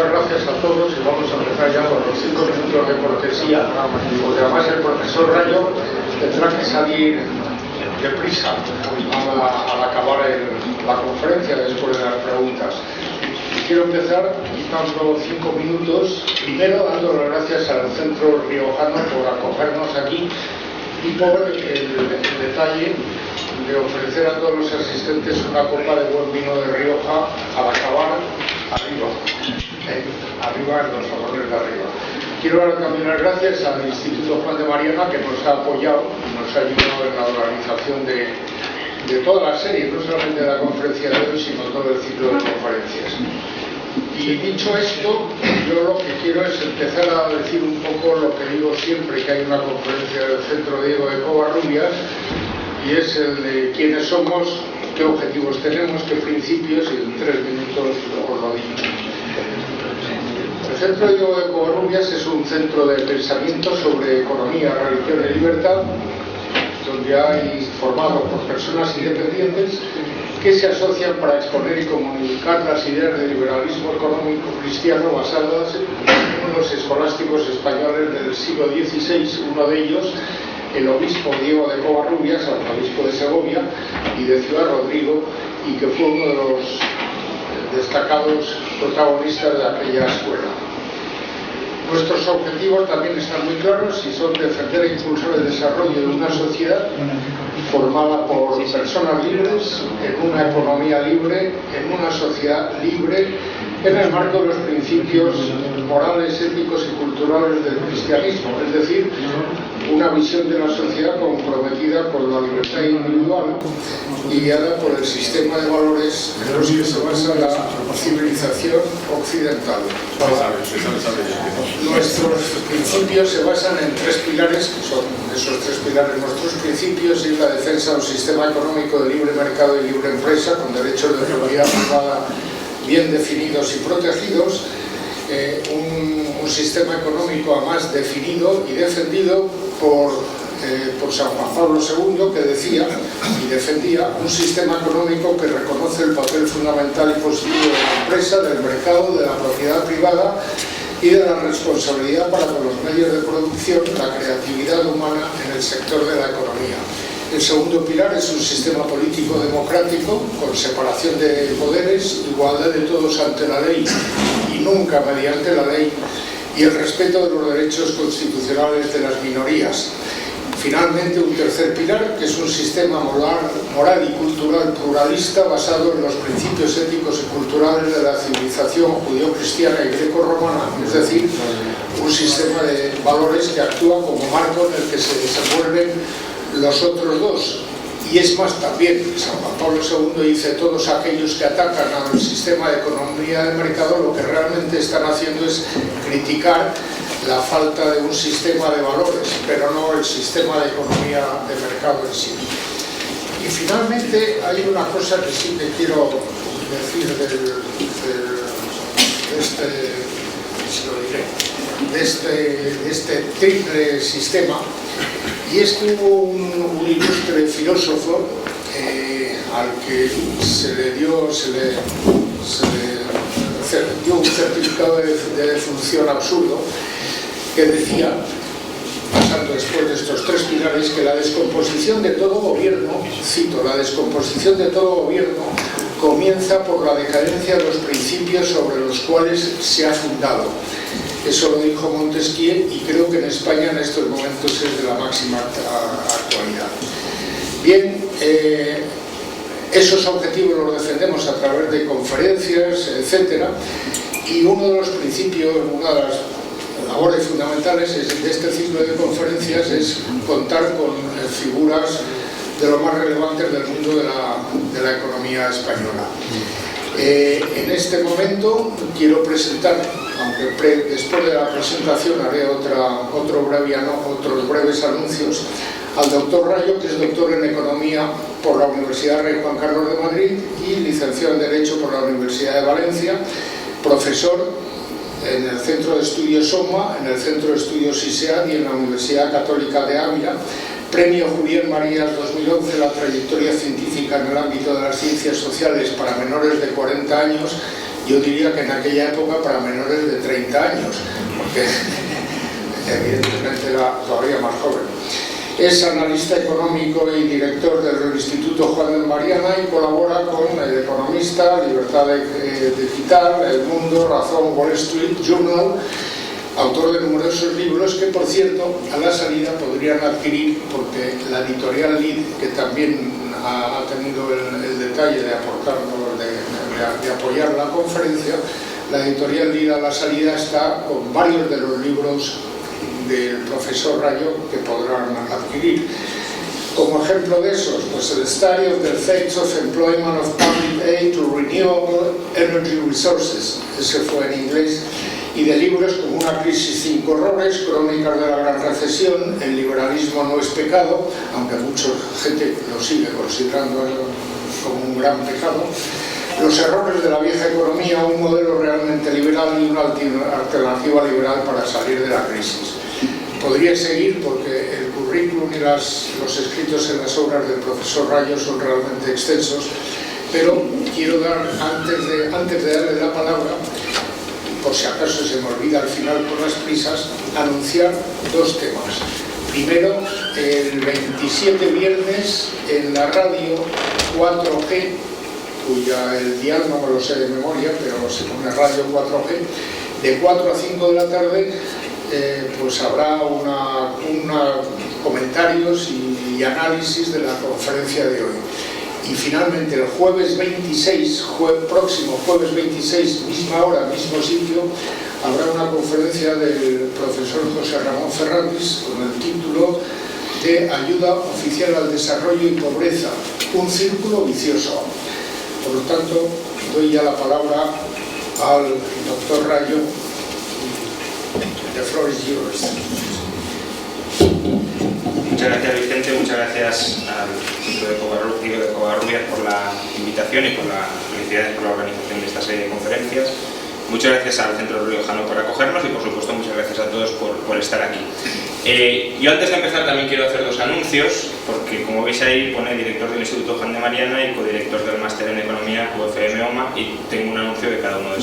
muchas gracias a todos y vamos a empezar ya con los 5 minutos de cortesía, porque además el profesor Rayo tendrá que salir deprisa al acabar la conferencia después de las preguntas. Quiero empezar dando 5 minutos, primero dando las gracias al Centro Riojano por acogernos aquí y por el detalle de ofrecer a todos los asistentes una copa de buen vino de Rioja al acabar arriba en los salones de arriba. Quiero dar también las gracias al Instituto Juan de Mariana, que nos ha apoyado y nos ha ayudado en la organización de toda la serie, no solamente de la conferencia de hoy, sino todo el ciclo de conferencias. Y dicho esto, yo lo que quiero es empezar a decir un poco lo que digo siempre que hay una conferencia del Centro Diego de Covarrubias, y es el de quiénes somos, qué objetivos tenemos, qué principios, y en 3 minutos os lo digo. El Centro Diego de Covarrubias es un centro de pensamiento sobre economía, religión y libertad, donde hay formado por personas independientes que se asocian para exponer y comunicar las ideas del liberalismo económico cristiano basadas en los escolásticos españoles del siglo XVI, uno de ellos el obispo Diego de Covarrubias, arzobispo de Segovia y de Ciudad Rodrigo, y que fue uno de los destacados protagonistas de aquella escuela. Nuestros objetivos también están muy claros y son defender e impulsar el desarrollo de una sociedad formada por personas libres, en una economía libre, en una sociedad libre, en el marco de los principios morales, éticos y culturales del cristianismo, es decir, una visión de la sociedad comprometida con la libertad individual y guiada por el sistema de valores en los que se basa la civilización occidental. Nuestros principios se basan en 3 pilares, que son esos 3 pilares nuestros principios, y la defensa de un sistema económico de libre mercado y libre empresa, con derechos de propiedad privada bien definidos y protegidos, un sistema económico además definido y defendido por San Juan Pablo II, que decía y defendía un sistema económico que reconoce el papel fundamental y positivo de la empresa, del mercado, de la propiedad privada y de la responsabilidad para con los medios de producción, la creatividad humana en el sector de la economía. El segundo pilar es un sistema político democrático con separación de poderes, igualdad de todos ante la ley y nunca mediante la ley, y el respeto de los derechos constitucionales de las minorías. Finalmente, un tercer pilar, que es un sistema moral y cultural pluralista basado en los principios éticos y culturales de la civilización judío-cristiana y greco-romana, es decir, un sistema de valores que actúa como marco en el que se desenvuelven los otros dos. Y es más, también San Juan Pablo II dice: todos aquellos que atacan al sistema de economía de mercado lo que realmente están haciendo es criticar la falta de un sistema de valores, pero no el sistema de economía de mercado en sí. Y finalmente hay una cosa que sí que quiero decir de este triple sistema, y es que hubo un ilustre filósofo al que se le dio un certificado de defunción absurdo, que decía, pasando después de estos 3 pilares, que la descomposición de todo gobierno, cito, la descomposición de todo gobierno comienza por la decadencia de los principios sobre los cuales se ha fundado. Eso lo dijo Montesquieu, y creo que en España en estos momentos es de la máxima actualidad. Bien, esos objetivos los defendemos a través de conferencias, etcétera, y uno de los principios, una de las labores fundamentales de este ciclo de conferencias es contar con figuras de lo más relevantes del mundo de la economía española. En este momento quiero presentar, aunque después de la presentación haré otros breves anuncios, al doctor Rayo, que es doctor en Economía por la Universidad Rey Juan Carlos de Madrid y licenciado en Derecho por la Universidad de Valencia, profesor en el Centro de Estudios SOMA, en el Centro de Estudios ISEAD y en la Universidad Católica de Ávila, Premio Julián Marías 2011, la trayectoria científica en el ámbito de las ciencias sociales para menores de 40 años, Yo diría que en aquella época para menores de 30 años, porque evidentemente era todavía más joven. Es analista económico y director del Instituto Juan de Mariana y colabora con El Economista, Libertad Digital, El Mundo, Razón, Wall Street Journal, autor de numerosos libros que, por cierto, a la salida podrían adquirir, porque la editorial Lid, que también ha tenido el detalle de aportarnos, de apoyar la conferencia, la editorial Lid a la salida está con varios de los libros del profesor Rayo que podrán adquirir. Como ejemplo de esos, pues el Study of the Effects of Employment of Public Aid to Renewable Energy Resources, ese fue en inglés, y de libros como Una crisis, 5 horrores, Crónicas de la gran recesión, El liberalismo no es pecado, aunque mucha gente lo sigue considerando como un gran pecado, Los errores de la vieja economía, un modelo realmente liberal y una alternativa liberal para salir de la crisis. Podría seguir porque el currículum y los escritos en las obras del profesor Rayo son realmente extensos, pero quiero dar, antes de darle la palabra, por si acaso se me olvida al final por las prisas, anunciar dos temas. Primero, el 27 viernes en la radio 4G, cuya el dial no me lo sé de memoria, pero se pone radio 4G, de 4 a 5 de la tarde, pues habrá comentarios y análisis de la conferencia de hoy. Y finalmente el jueves 26, próximo jueves 26, misma hora, mismo sitio, habrá una conferencia del profesor José Ramón Ferrandis con el título de Ayuda Oficial al Desarrollo y Pobreza, un círculo vicioso. Por lo tanto, doy ya la palabra al doctor Rayo. The floor is yours. Muchas gracias, Vicente, muchas gracias al Centro de Covarrubias por la invitación y por felicidades por la organización de esta serie de conferencias. Muchas gracias al Centro Riojano por acogernos y, por supuesto, muchas gracias a todos por estar aquí. Yo antes de empezar también quiero hacer dos anuncios, porque como veis ahí pone director del Instituto Juan de Mariana y codirector del Máster en Economía UFM-OMA, y tengo un anuncio de cada uno de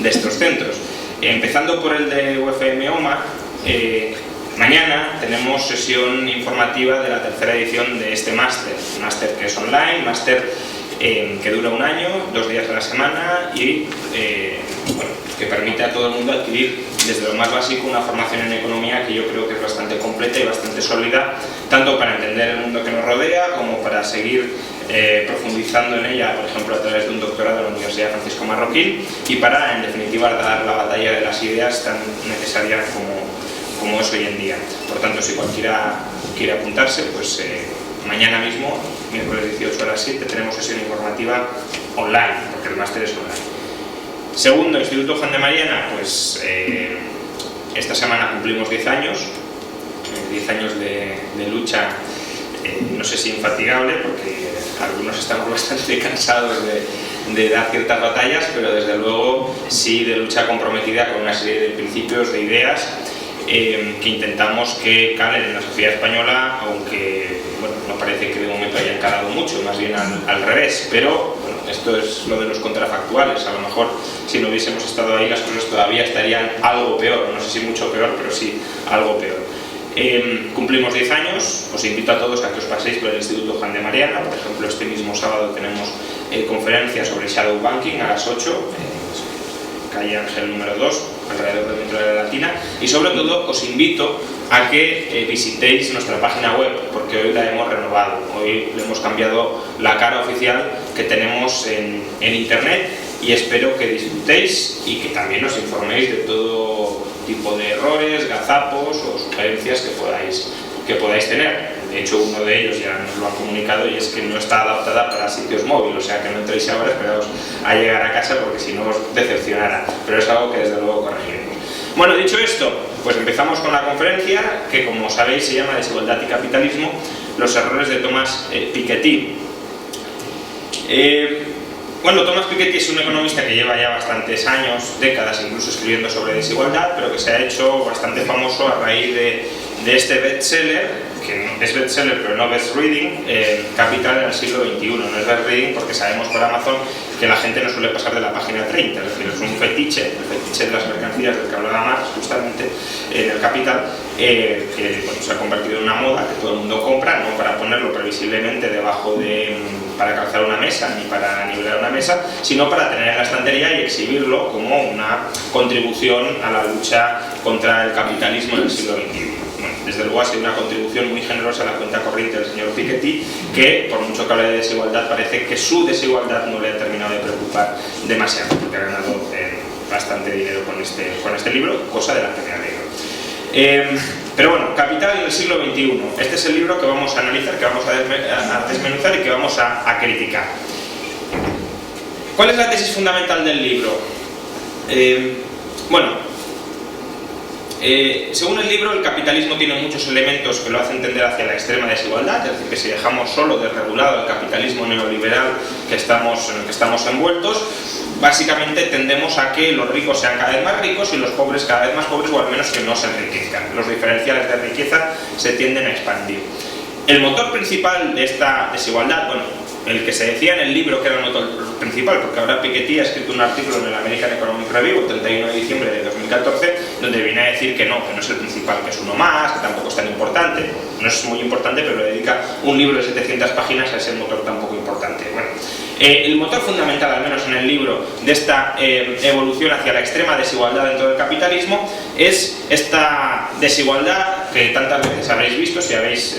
estos centros. Empezando por el de UFM-OMA, mañana tenemos sesión informativa de la tercera edición de este máster que es online, máster que dura un año, 2 días a la semana y bueno, que permite a todo el mundo adquirir desde lo más básico una formación en economía que yo creo que es bastante completa y bastante sólida, tanto para entender el mundo que nos rodea como para seguir profundizando en ella, por ejemplo a través de un doctorado en la Universidad Francisco Marroquín, y para en definitiva dar la batalla de las ideas tan necesaria como es hoy en día. Por tanto, si cualquiera quiere apuntarse, pues mañana mismo, miércoles 18 a las 7, tenemos sesión informativa online, porque el máster es online. Segundo, Instituto Juan de Mariana, pues esta semana cumplimos 10 años, 10 años de lucha, no sé si infatigable, porque algunos estamos bastante cansados de dar ciertas batallas, pero desde luego sí de lucha comprometida con una serie de principios, de ideas, que intentamos que calen en la sociedad española, aunque bueno, no parece que de momento hayan calado mucho, más bien al revés, pero bueno, esto es lo de los contrafactuales. A lo mejor si no hubiésemos estado ahí las cosas todavía estarían algo peor, no sé si mucho peor, pero sí algo peor. Cumplimos 10 años, os invito a todos a que os paséis por el Instituto Juan de Mariana. Por ejemplo, este mismo sábado tenemos conferencia sobre Shadow Banking a las 8, calle Ángel número 2, alrededor del metro de la Latina, y sobre todo os invito a que visitéis nuestra página web, porque hoy la hemos renovado, hoy le hemos cambiado la cara oficial que tenemos en internet, y espero que disfrutéis y que también os informéis de todo tipo de errores, gazapos o sugerencias que podáis tener. De hecho, uno de ellos ya nos lo han comunicado, y es que no está adaptada para sitios móviles, o sea que no entréis ahora, esperaos a llegar a casa porque si no os decepcionará, pero es algo que desde luego corregiremos. Bueno, dicho esto, pues empezamos con la conferencia, que como sabéis se llama Desigualdad y Capitalismo, los errores de Thomas Piketty. Bueno, Thomas Piketty es un economista que lleva ya bastantes años, décadas incluso, escribiendo sobre desigualdad, pero que se ha hecho bastante famoso a raíz de este bestseller, que es bestseller pero no best reading, Capital en el siglo XXI. No es best reading porque sabemos por Amazon que la gente no suele pasar de la página 30, es decir, es un fetiche, el fetiche de las mercancías del que hablaba Marx justamente en el Capital, que bueno, se ha convertido en una moda que todo el mundo compra, no para ponerlo previsiblemente debajo para calzar una mesa ni para nivelar una mesa, sino para tener en la estantería y exhibirlo como una contribución a la lucha contra el capitalismo en el siglo XXI. Bueno, desde luego ha sido una contribución muy generosa a la cuenta corriente del señor Piketty, que por mucho que hable de desigualdad, parece que su desigualdad no le ha terminado de preocupar demasiado, porque ha ganado bastante dinero con este libro, cosa de la que me alegro. Pero bueno, Capital en el siglo XXI. Este es el libro que vamos a analizar, que vamos a desmenuzar y que vamos a criticar. ¿Cuál es la tesis fundamental del libro? Según el libro, el capitalismo tiene muchos elementos que lo hacen tender hacia la extrema desigualdad, es decir, que si dejamos solo desregulado el capitalismo neoliberal en el que estamos envueltos, básicamente tendemos a que los ricos sean cada vez más ricos y los pobres cada vez más pobres, o al menos que no se enriquezcan. Los diferenciales de riqueza se tienden a expandir. El motor principal de esta desigualdad, bueno, el que se decía en el libro que era el motor principal, porque ahora Piketty ha escrito un artículo en el American Economic Review el 31 de diciembre de 2014, donde viene a decir que no es el principal, que es uno más, que tampoco es tan importante, no es muy importante, pero le dedica un libro de 700 páginas a ese motor tan poco importante. Bueno, el motor fundamental, al menos en el libro, de esta evolución hacia la extrema desigualdad dentro del capitalismo es esta desigualdad que tantas veces habréis visto si habéis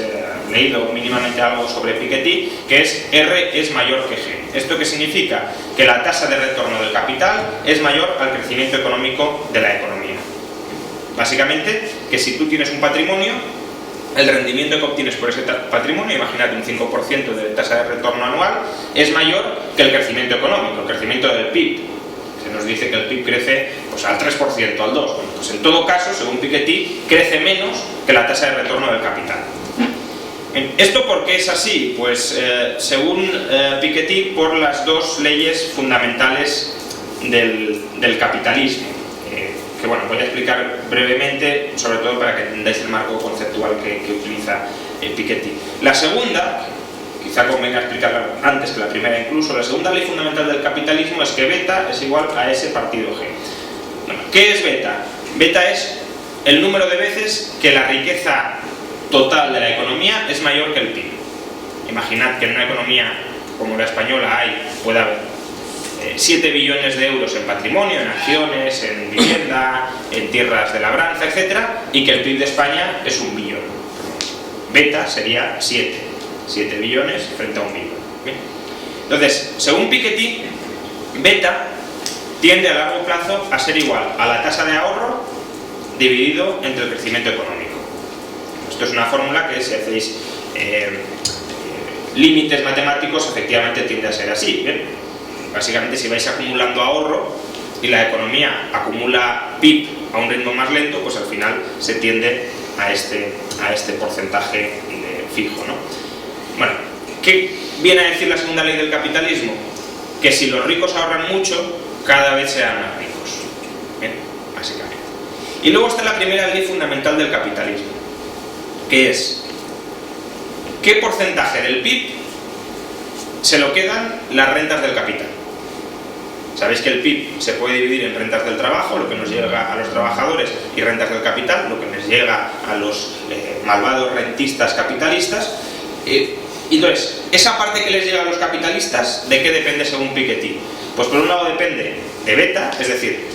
leído mínimamente algo sobre Piketty, que es R es mayor que G. ¿Esto qué significa? Que la tasa de retorno del capital es mayor al crecimiento económico de la economía. Básicamente, que si tú tienes un patrimonio, el rendimiento que obtienes por ese patrimonio, imagínate un 5% de tasa de retorno anual, es mayor que el crecimiento económico, el crecimiento del PIB. Se nos dice que el PIB crece pues, al 3%, al 2%. Bueno, pues en todo caso, según Piketty, crece menos que la tasa de retorno del capital. ¿Esto por qué es así? Pues según Piketty, por las dos leyes fundamentales del capitalismo, que bueno, voy a explicar brevemente, sobre todo para que entendáis el marco conceptual que utiliza Piketty. La segunda, quizá convenga explicarla antes que la primera incluso, la segunda ley fundamental del capitalismo es que beta es igual a S partido G. Bueno, ¿qué es beta? Beta es el número de veces que la riqueza total de la economía es mayor que el PIB. Imaginad que en una economía como la española puede haber 7 billones de euros en patrimonio, en acciones, en vivienda, en tierras de labranza, etc., y que el PIB de España es 1 billón. Beta sería 7 billones frente a 1 billón. ¿Bien? Entonces, según Piketty, beta tiende a largo plazo a ser igual a la tasa de ahorro dividido entre el crecimiento económico. Esto es una fórmula que si hacéis límites matemáticos efectivamente tiende a ser así. ¿Bien? Básicamente si vais acumulando ahorro y la economía acumula PIB a un ritmo más lento, pues al final se tiende a este porcentaje fijo, ¿no? Bueno, ¿qué viene a decir la segunda ley del capitalismo? Que si los ricos ahorran mucho, cada vez serán más ricos. ¿Bien? Básicamente. Y luego está la primera ley fundamental del capitalismo, que es ¿qué porcentaje del PIB se lo quedan las rentas del capital? Sabéis que el PIB se puede dividir en rentas del trabajo, lo que nos llega a los trabajadores, y rentas del capital, lo que les llega a los malvados rentistas capitalistas. Entonces, esa parte que les llega a los capitalistas, ¿de qué depende según Piketty? Pues por un lado depende de beta, es decir,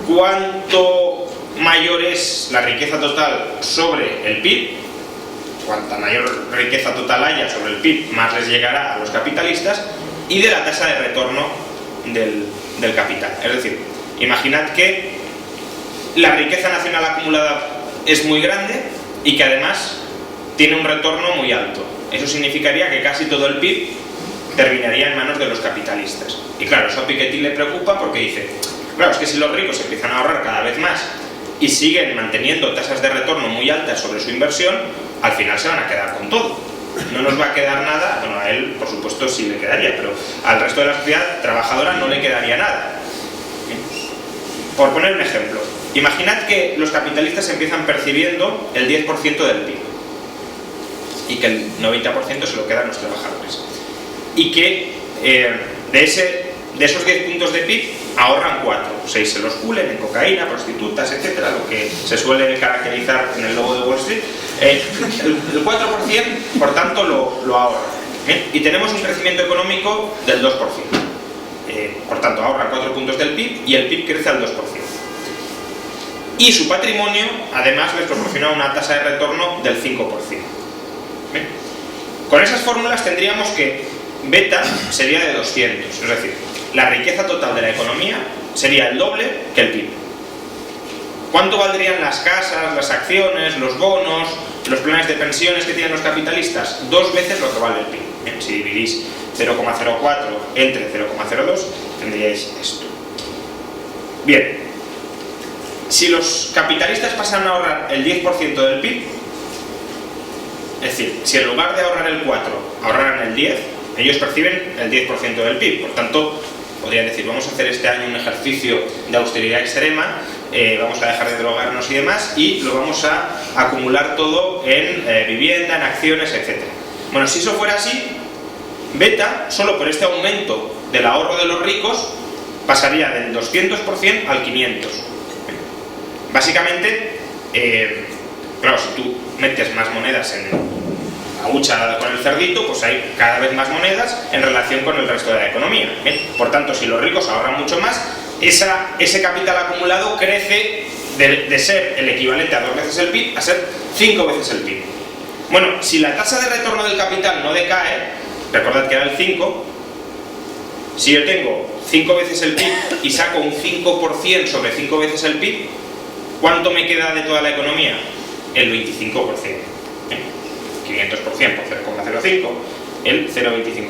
cuánto mayor es la riqueza total sobre el PIB, cuanta mayor riqueza total haya sobre el PIB, más les llegará a los capitalistas, y de la tasa de retorno del capital. Es decir, imaginad que la riqueza nacional acumulada es muy grande y que además tiene un retorno muy alto. Eso significaría que casi todo el PIB terminaría en manos de los capitalistas. Y claro, eso a Piketty le preocupa porque dice, claro, es que si los ricos empiezan a ahorrar cada vez más y siguen manteniendo tasas de retorno muy altas sobre su inversión, al final se van a quedar con todo. No nos va a quedar nada, bueno, a él por supuesto sí le quedaría, pero al resto de la sociedad trabajadora no le quedaría nada. Por poner un ejemplo, imaginad que los capitalistas empiezan percibiendo el 10% del PIB y que el 90% se lo quedan los trabajadores, y que de ese de esos 10 puntos de PIB ahorran 4. 6 se los pulen en cocaína, prostitutas, etcétera, lo que se suele caracterizar en el logo de Wall Street. El 4%, por tanto, lo ahorran. Y tenemos un crecimiento económico del 2%. Por tanto, ahorran 4 puntos del PIB y el PIB crece al 2%. Y su patrimonio, además, les proporciona una tasa de retorno del 5%. Con esas fórmulas tendríamos que beta sería de 200, es decir, la riqueza total de la economía sería el doble que el PIB. ¿Cuánto valdrían las casas, las acciones, los bonos, los planes de pensiones que tienen los capitalistas? 2 veces lo que vale el PIB. Si dividís 0,04 entre 0,02 tendríais esto. Bien, si los capitalistas pasan a ahorrar el 10% del PIB, es decir, si en lugar de ahorrar el 4 ahorraran el 10, ellos perciben el 10% del PIB. Por tanto, podrían decir, vamos a hacer este año un ejercicio de austeridad extrema, vamos a dejar de drogarnos y demás, y lo vamos a acumular todo en vivienda, en acciones, etc. Bueno, si eso fuera así, beta, solo por este aumento del ahorro de los ricos, pasaría del 200% al 500%. Básicamente, claro, si tú metes más monedas en la hucha con el cerdito, pues hay cada vez más monedas en relación con el resto de la economía. Por tanto, si los ricos ahorran mucho más, ese capital acumulado crece de ser el equivalente a 2 veces el PIB a ser 5 veces el PIB. Bueno, si la tasa de retorno del capital no decae, recordad que era el 5, si yo tengo 5 veces el PIB y saco un 5% sobre 5 veces el PIB, ¿cuánto me queda de toda la economía? El 25%. 500% por 0,05, el 0,25%.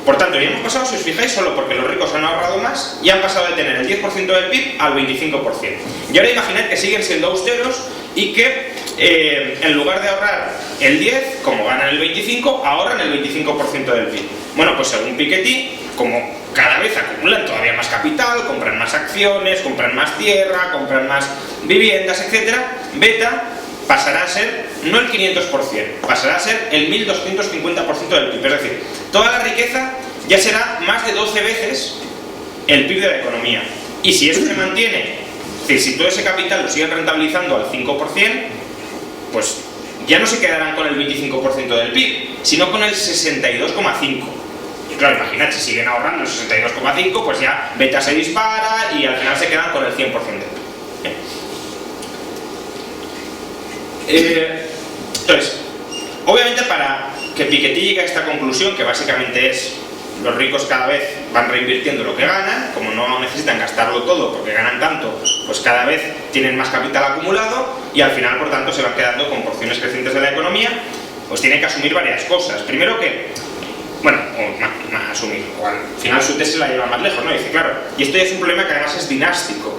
Por tanto, ya hemos pasado, si os fijáis, solo porque los ricos han ahorrado más y han pasado de tener el 10% del PIB al 25%. Y ahora imaginad que siguen siendo austeros y que en lugar de ahorrar el 10, como ganan el 25, ahorran el 25% del PIB. Bueno, pues según Piketty, como cada vez acumulan todavía más capital, compran más acciones, compran más tierra, compran más viviendas, etc., beta pasará a ser no el 500%, pasará a ser el 1250% del PIB. Es decir, toda la riqueza ya será más de 12 veces el PIB de la economía. Y si eso se mantiene, es decir, si todo ese capital lo siguen rentabilizando al 5%, pues ya no se quedarán con el 25% del PIB, sino con el 62,5%. Y claro, imaginad, si siguen ahorrando el 62,5%, pues ya beta se dispara y al final se quedan con el 100% del PIB. Entonces, obviamente para que Piketty llegue a esta conclusión, que básicamente es los ricos cada vez van reinvirtiendo lo que ganan, como no necesitan gastarlo todo porque ganan tanto, pues cada vez tienen más capital acumulado y al final, por tanto, se van quedando con porciones crecientes de la economía, pues tienen que asumir varias cosas. Primero que, bueno, asumir, o al final su tesis la lleva más lejos, ¿no? Dice, claro, y esto ya es un problema que además es dinástico,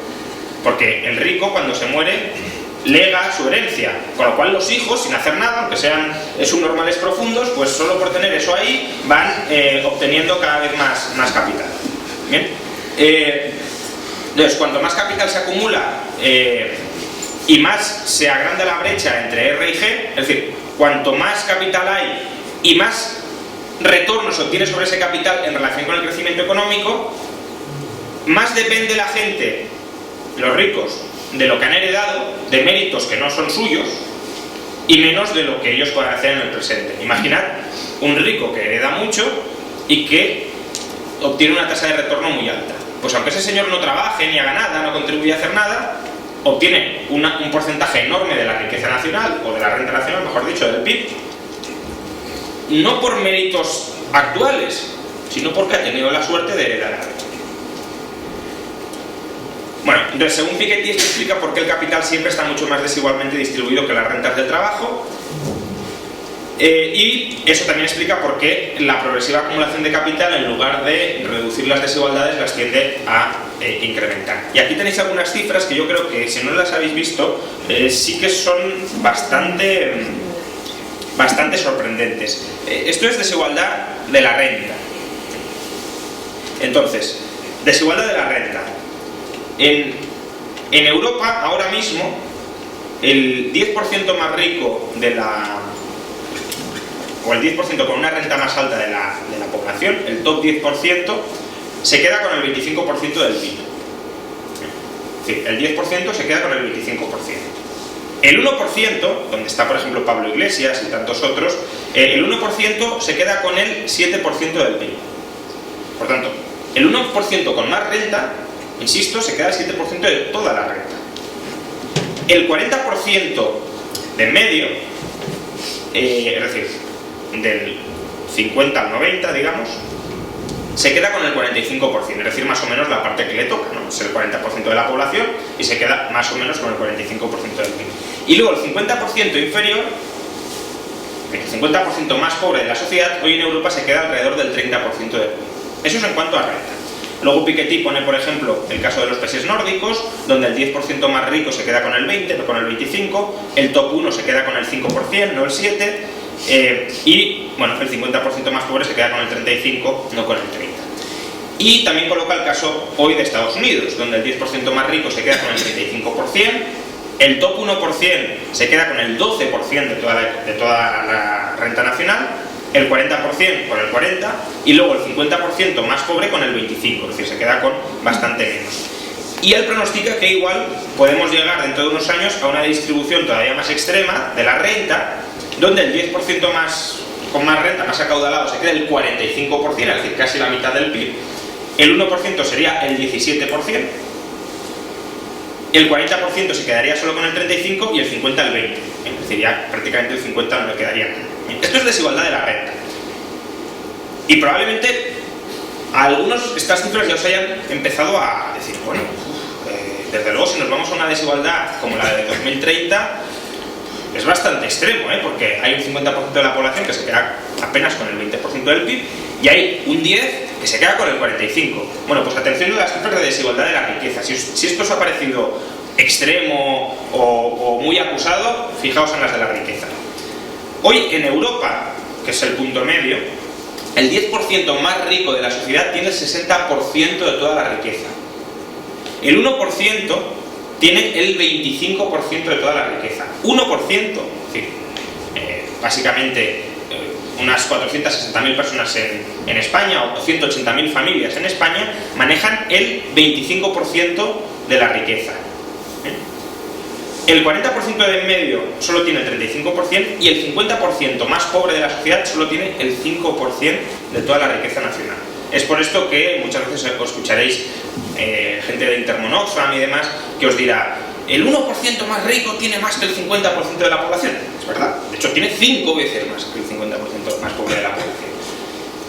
porque el rico cuando se muere lega su herencia, con lo cual los hijos, sin hacer nada, aunque sean subnormales profundos, pues solo por tener eso ahí van obteniendo cada vez más capital. Bien, entonces cuanto más capital se acumula y más se agranda la brecha entre R y G, es decir, cuanto más capital hay y más retorno se obtiene sobre ese capital en relación con el crecimiento económico, más depende la gente, los ricos, de lo que han heredado, de méritos que no son suyos, y menos de lo que ellos puedan hacer en el presente. Imaginad un rico que hereda mucho y que obtiene una tasa de retorno muy alta. Pues aunque ese señor no trabaje, ni haga nada, no contribuye a hacer nada, obtiene un porcentaje enorme de la riqueza nacional, o de la renta nacional, mejor dicho, del PIB, no por méritos actuales, sino porque ha tenido la suerte de heredar algo. Bueno, entonces según Piketty esto explica por qué el capital siempre está mucho más desigualmente distribuido que las rentas del trabajo, y eso también explica por qué la progresiva acumulación de capital, en lugar de reducir las desigualdades, las tiende a incrementar. Y aquí tenéis algunas cifras que yo creo que, si no las habéis visto, sí que son bastante sorprendentes. Esto es desigualdad de la renta. Entonces, desigualdad de la renta. En Europa, ahora mismo, el 10% más rico de la o el 10% con una renta más alta de la población, el top 10%, se queda con el 25% del PIB. Sí, el 10% se queda con el 25%. El 1%, donde está por ejemplo Pablo Iglesias y tantos otros, el 1% se queda con el 7% del PIB. Por tanto, el 1% con más renta, insisto, se queda el 7% de toda la renta. El 40% de medio, es decir, del 50 al 90, digamos, se queda con el 45%, es decir, más o menos la parte que le toca, ¿no? Es el 40% de la población y se queda más o menos con el 45% del PIB. Y luego el 50% inferior, el 50% más pobre de la sociedad, hoy en Europa se queda alrededor del 30% del PIB. Eso es en cuanto a renta. Luego Piketty pone, por ejemplo, el caso de los países nórdicos, donde el 10% más rico se queda con el 20%, no con el 25%, el top 1 se queda con el 5%, no el 7%, y bueno, el 50% más pobre se queda con el 35%, no con el 30%. Y también coloca el caso hoy de Estados Unidos, donde el 10% más rico se queda con el 35%, el top 1% se queda con el 12% de toda la renta nacional, el 40% con el 40% y luego el 50% más pobre con el 25%, es decir, se queda con bastante menos. Y él pronostica que igual podemos llegar dentro de unos años a una distribución todavía más extrema de la renta, donde el 10% con más renta, más acaudalado, se queda el 45%, es decir, casi la mitad del PIB, el 1% sería el 17%, el 40% se quedaría solo con el 35% y el 50% el 20%, es decir, ya prácticamente el 50% no le quedaría nada. Esto es desigualdad de la renta. Y probablemente a algunos estas cifras ya os hayan empezado a decir, bueno, desde luego si nos vamos a una desigualdad como la de 2030, es bastante extremo, porque hay un 50% de la población que se queda apenas con el 20% del PIB y hay un 10% que se queda con el 45%. Bueno, pues atención a las cifras de desigualdad de la riqueza. Si esto os ha parecido extremo o muy acusado, fijaos en las de la riqueza. Hoy en Europa, que es el punto medio, el 10% más rico de la sociedad tiene el 60% de toda la riqueza. El 1% tiene el 25% de toda la riqueza. 1%, es decir, básicamente unas 460.000 personas en España o 180.000 familias en España manejan el 25% de la riqueza. El 40% de en medio solo tiene el 35% y el 50% más pobre de la sociedad solo tiene el 5% de toda la riqueza nacional. Es por esto que muchas veces os escucharéis gente de Intermon Oxfam y demás que os dirá el 1% más rico tiene más que el 50% de la población. Es verdad, de hecho tiene 5 veces más que el 50% más pobre de la población.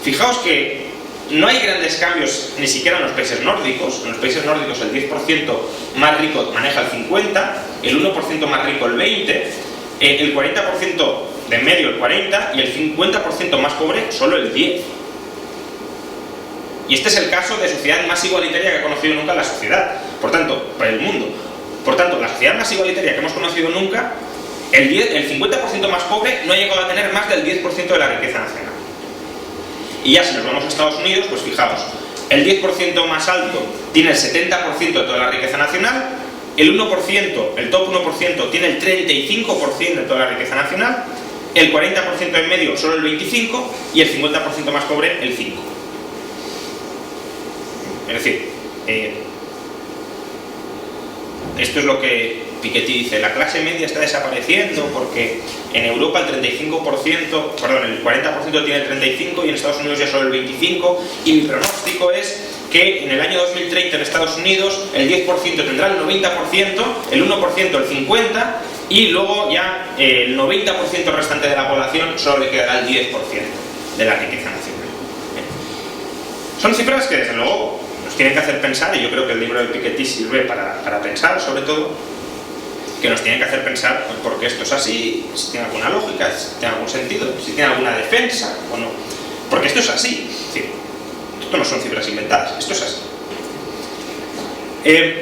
Fijaos que no hay grandes cambios ni siquiera en los países nórdicos. En los países nórdicos el 10% más rico maneja el 50%, el 1% más rico el 20%, el 40% de medio el 40% y el 50% más pobre solo el 10%. Y este es el caso de sociedad más igualitaria que ha conocido nunca la sociedad, por tanto, para el mundo. Por tanto, la sociedad más igualitaria que hemos conocido nunca, el 50% más pobre no ha llegado a tener más del 10% de la riqueza nacional. Y ya si nos vamos a Estados Unidos, pues fijaos, el 10% más alto tiene el 70% de toda la riqueza nacional, el 1%, el top 1% tiene el 35% de toda la riqueza nacional, el 40% en medio solo el 25% y el 50% más pobre el 5%. Es decir, esto es lo que Piketty dice, la clase media está desapareciendo porque en Europa el 40% tiene el 35% y en Estados Unidos ya solo el 25%, y mi pronóstico es que en el año 2030 en Estados Unidos el 10% tendrá el 90%, el 1% el 50% y luego ya el 90% restante de la población solo le quedará el 10% de la riqueza nacional. Son cifras que desde luego nos tienen que hacer pensar, y yo creo que el libro de Piketty sirve para pensar, sobre todo, que nos tienen que hacer pensar por qué esto es así, si tiene alguna lógica, si tiene algún sentido, si tiene alguna defensa o no. Porque esto es así. Es decir, esto no son cifras inventadas, esto es así.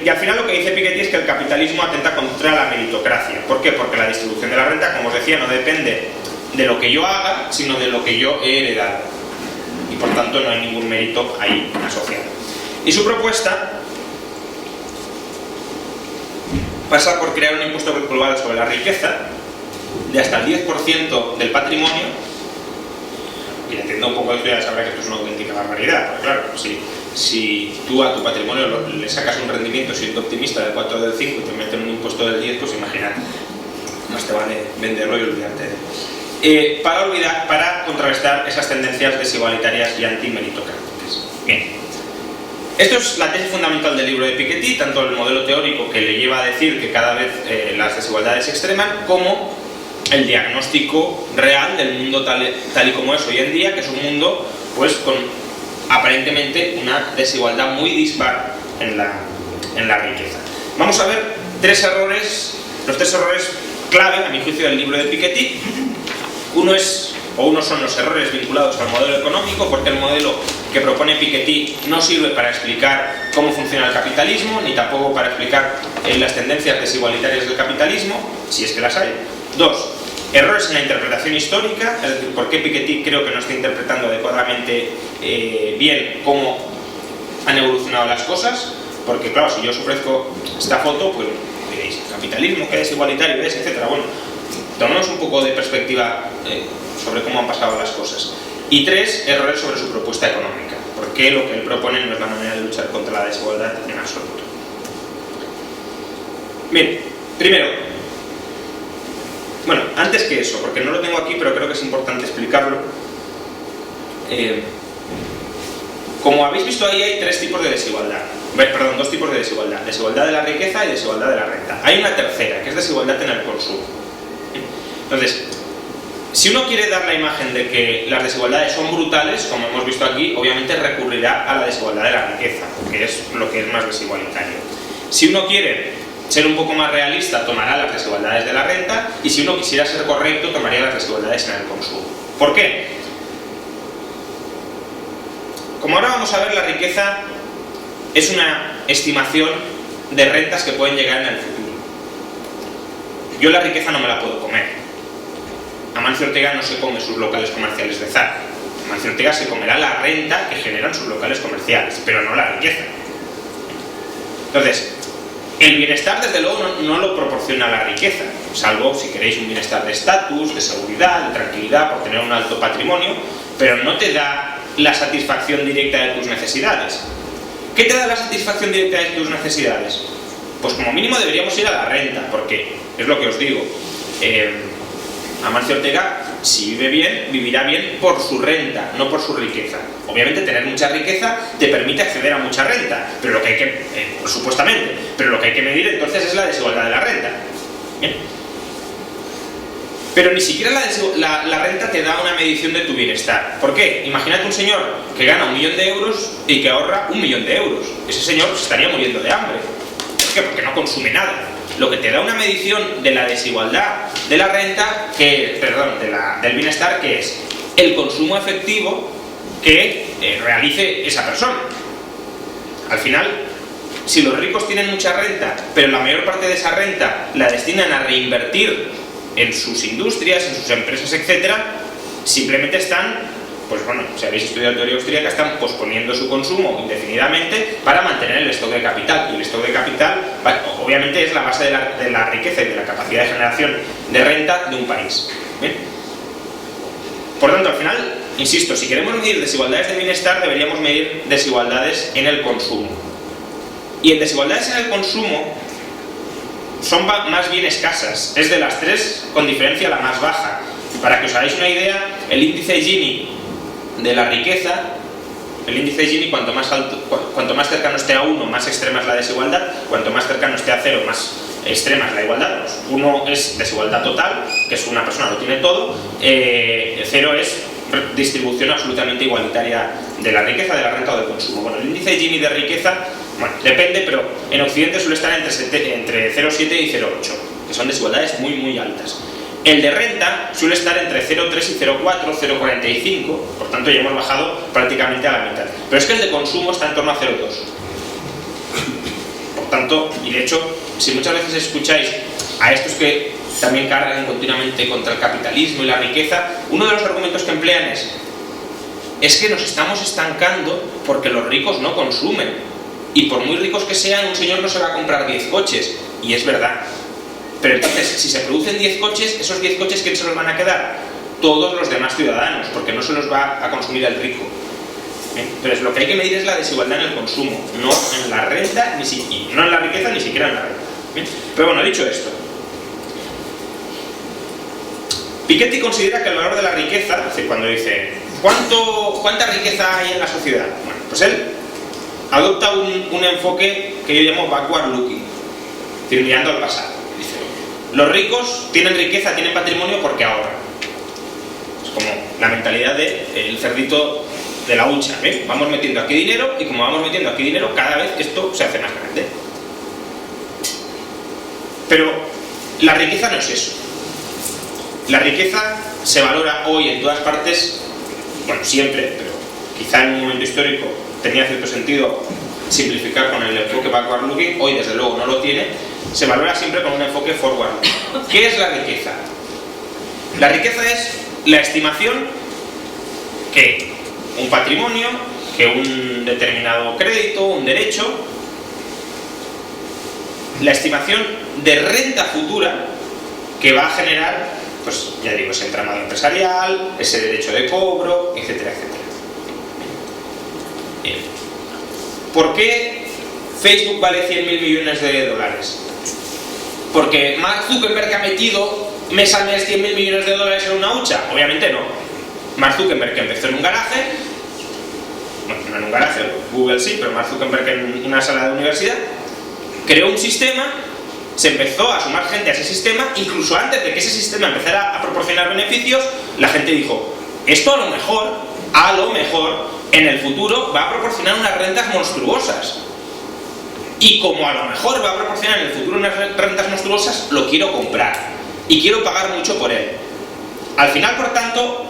Y al final lo que dice Piketty es que el capitalismo atenta contra la meritocracia. ¿Por qué? Porque la distribución de la renta, como os decía, no depende de lo que yo haga, sino de lo que yo he heredado. Y por tanto no hay ningún mérito ahí asociado. Y su propuesta pasa por crear un impuesto global sobre la riqueza de hasta el 10% del patrimonio quien entienda un poco de historia sabrá que esto es una auténtica barbaridad. Porque claro, si tú a tu patrimonio le sacas un rendimiento siendo optimista del 4 o del 5 y te meten un impuesto del 10, pues imagínate, más te vale venderlo y olvidarte de él. Para contrarrestar esas tendencias desigualitarias y antimeritocráticas. Bien. Esto es la tesis fundamental del libro de Piketty, tanto el modelo teórico que le lleva a decir que cada vez las desigualdades se extreman, como el diagnóstico real del mundo tal y como es hoy en día, que es un mundo pues con aparentemente una desigualdad muy dispar en la riqueza. Vamos a ver los tres errores clave, a mi juicio, del libro de Piketty. Uno son los errores vinculados al modelo económico, porque el modelo que propone Piketty no sirve para explicar cómo funciona el capitalismo, ni tampoco para explicar las tendencias desigualitarias del capitalismo, si es que las hay. 2. Errores en la interpretación histórica, es decir, por qué Piketty creo que no está interpretando adecuadamente bien cómo han evolucionado las cosas, porque claro, si yo os ofrezco esta foto, pues diréis, capitalismo, qué desigualitario es, etcétera. Bueno, tomemos un poco de perspectiva sobre cómo han pasado las cosas. Y 3, errores sobre su propuesta económica, porque lo que él propone no es la manera de luchar contra la desigualdad en absoluto. Bien, primero, bueno, antes que eso, porque no lo tengo aquí, pero creo que es importante explicarlo. Como habéis visto ahí, hay dos tipos de desigualdad. Desigualdad de la riqueza y desigualdad de la renta. Hay una tercera, que es desigualdad en el consumo. Entonces, si uno quiere dar la imagen de que las desigualdades son brutales, como hemos visto aquí, obviamente recurrirá a la desigualdad de la riqueza, porque es lo que es más desigualitario. Si uno quiere ser un poco más realista, tomará las desigualdades de la renta, y si uno quisiera ser correcto, tomaría las desigualdades en el consumo. ¿Por qué? Como ahora vamos a ver, la riqueza es una estimación de rentas que pueden llegar en el futuro. Yo la riqueza no me la puedo comer. Amancio Ortega no se come sus locales comerciales de Zara. Amancio Ortega se comerá la renta que generan sus locales comerciales, pero no la riqueza. Entonces, el bienestar desde luego no lo proporciona la riqueza, salvo si queréis un bienestar de estatus, de seguridad, de tranquilidad, por tener un alto patrimonio, pero no te da la satisfacción directa de tus necesidades. ¿Qué te da la satisfacción directa de tus necesidades? Pues como mínimo deberíamos ir a la renta, porque es lo que os digo. Amancio Ortega, si vive bien, vivirá bien por su renta, no por su riqueza. Obviamente tener mucha riqueza te permite acceder a mucha renta, pero lo que hay que, supuestamente, pero lo que hay que medir entonces es la desigualdad de la renta. ¿Bien? Pero ni siquiera la renta te da una medición de tu bienestar. ¿Por qué? Imagínate un señor que gana 1 millón de euros y que ahorra 1 millón de euros. Ese señor se estaría muriendo de hambre. ¿Por qué? Porque no consume nada. Lo que te da una medición de la desigualdad de la renta, del bienestar, que es el consumo efectivo que realice esa persona. Al final, si los ricos tienen mucha renta, pero la mayor parte de esa renta la destinan a reinvertir en sus industrias, en sus empresas, etcétera, simplemente están, pues bueno, si habéis estudiado teoría austríaca, están posponiendo su consumo indefinidamente para mantener el stock de capital. Y el stock de capital, obviamente, es la base de la riqueza y de la capacidad de generación de renta de un país. ¿Bien? Por tanto, al final, insisto, si queremos medir desigualdades de bienestar, deberíamos medir desigualdades en el consumo. Y en desigualdades en el consumo son más bien escasas. Es de las tres, con diferencia, la más baja. Para que os hagáis una idea, el índice Gini de la riqueza, el índice Gini, cuanto más cercano esté a 1, más extrema es la desigualdad; cuanto más cercano esté a 0, más extrema es la igualdad. 1 es desigualdad total, que es una persona lo tiene todo; 0 es distribución absolutamente igualitaria de la riqueza, de la renta o del consumo. Bueno, el índice Gini de riqueza, bueno, depende, pero en Occidente suele estar entre 0,7 y 0,8, que son desigualdades muy muy altas. El de renta suele estar entre 0,3 y 0,4, 0,45, por tanto ya hemos bajado prácticamente a la mitad. Pero es que el de consumo está en torno a 0,2. Por tanto, y de hecho, si muchas veces escucháis a estos que también cargan continuamente contra el capitalismo y la riqueza, uno de los argumentos que emplean es que nos estamos estancando porque los ricos no consumen. Y por muy ricos que sean, un señor no se va a comprar 10 coches. Y es verdad. Pero entonces, si se producen 10 coches, ¿esos 10 coches quién se los van a quedar? todos los demás ciudadanos, porque no se los va a consumir el rico. Entonces lo que hay que medir es la desigualdad en el consumo, no en la renta, no en la riqueza, ni siquiera en la renta. Pero bueno, dicho esto, Piketty considera que el valor de la riqueza, es decir, cuando dice ¿cuánta riqueza hay en la sociedad? Bueno, pues él adopta un enfoque que yo llamo backward looking, es decir, mirando al pasado. Dice, los ricos tienen riqueza, tienen patrimonio porque ahorran. Es como la mentalidad del cerdito de la hucha, ¿ves? Vamos metiendo aquí dinero y como vamos metiendo aquí dinero, cada vez esto se hace más grande. Pero la riqueza no es eso. La riqueza se valora hoy en todas partes, bueno, siempre, pero quizá en un momento histórico tenía cierto sentido simplificar con el enfoque backward looking, hoy desde luego no lo tiene, se valora siempre con un enfoque forward looking. ¿Qué es la riqueza? La riqueza es la estimación que un patrimonio, que un determinado crédito, un derecho, la estimación de renta futura que va a generar, pues ya digo, ese entramado empresarial, ese derecho de cobro, etcétera, etcétera. Bien. ¿Por qué Facebook vale 100.000 millones de dólares? ¿Porque Mark Zuckerberg ha metido mes a mes 100.000 millones de dólares en una hucha? Obviamente no. Mark Zuckerberg, que empezó en un garaje, bueno, no en un garaje, Google sí, pero Mark Zuckerberg en una sala de universidad, creó un sistema, se empezó a sumar gente a ese sistema, incluso antes de que ese sistema empezara a proporcionar beneficios, la gente dijo, esto a lo mejor, en el futuro va a proporcionar unas rentas monstruosas. Y como a lo mejor va a proporcionar en el futuro unas rentas monstruosas, lo quiero comprar. Y quiero pagar mucho por él. Al final, por tanto,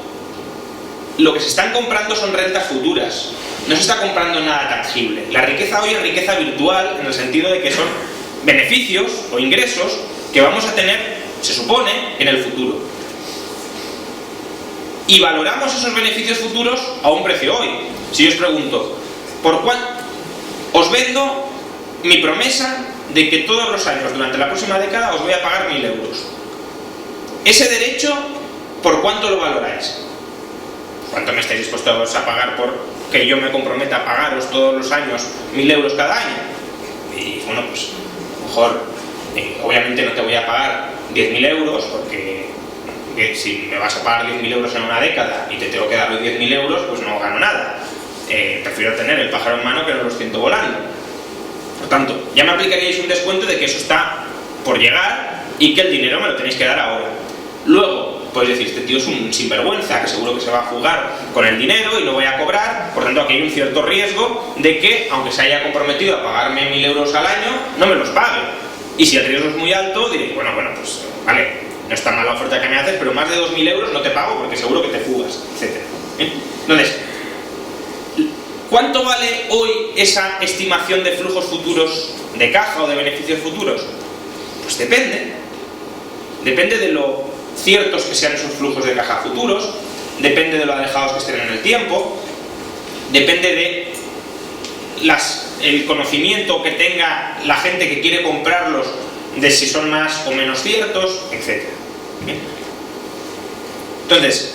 lo que se están comprando son rentas futuras. No se está comprando nada tangible. La riqueza hoy es riqueza virtual, en el sentido de que son beneficios o ingresos que vamos a tener, se supone, en el futuro. Y valoramos esos beneficios futuros a un precio hoy. Si yo os pregunto, ¿por cuánto os vendo mi promesa de que todos los años durante la próxima década os voy a pagar 1.000 euros? Ese derecho, ¿por cuánto lo valoráis? ¿Cuánto me estáis dispuestos a pagar por que yo me comprometa a pagaros todos los años 1.000 euros cada año? Y bueno, pues a lo mejor, obviamente no te voy a pagar 10.000 euros, porque si me vas a pagar 10.000 euros en una década y te tengo que dar los 10.000 euros, pues no gano nada. Prefiero tener el pájaro en mano que no los ciento volando. Por tanto, ya me aplicaríais un descuento de que eso está por llegar y que el dinero me lo tenéis que dar ahora. Luego, podéis decir, este tío es un sinvergüenza, que seguro que se va a jugar con el dinero y no voy a cobrar, por tanto aquí hay un cierto riesgo de que, aunque se haya comprometido a pagarme 1.000 euros al año, no me los pague. Y si el riesgo es muy alto, diré, bueno, pues vale, no está mal la oferta que me haces, pero más de 2.000 euros no te pago porque seguro que te fugas, etc. Entonces, ¿cuánto vale hoy esa estimación de flujos futuros de caja o de beneficios futuros? Pues depende. Depende de lo ciertos que sean esos flujos de caja futuros, depende de lo alejados que estén en el tiempo, depende de el conocimiento que tenga la gente que quiere comprarlos, de si son más o menos ciertos, etc. ¿Bien? Entonces,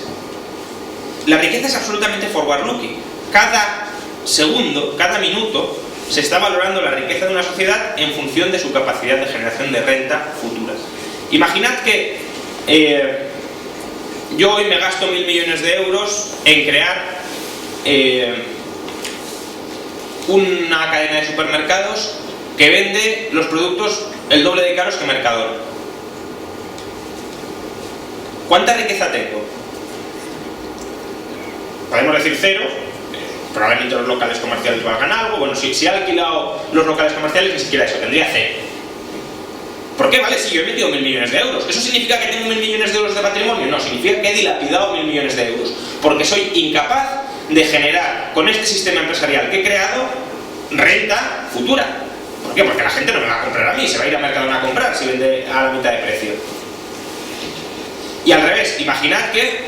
la riqueza es absolutamente forward looking. Cada segundo, cada minuto, se está valorando la riqueza de una sociedad en función de su capacidad de generación de renta futura. Imaginad que yo hoy me gasto 1.000 millones de euros en crear una cadena de supermercados que vende los productos el doble de caros que Mercadona. ¿Cuánta riqueza tengo? Podemos decir cero. Probablemente los locales comerciales valgan algo. Bueno, si he alquilado los locales comerciales, ni siquiera eso, tendría cero. ¿Por qué? Vale, si yo he metido 1.000 millones de euros. ¿Eso significa que tengo 1.000 millones de euros de patrimonio? No, significa que he dilapidado 1.000 millones de euros. Porque soy incapaz de generar, con este sistema empresarial que he creado, renta futura. ¿Por qué? Porque la gente no me va a comprar a mí, se va a ir a Mercadona a comprar si vende a la mitad de precio. Y al revés, imaginad que,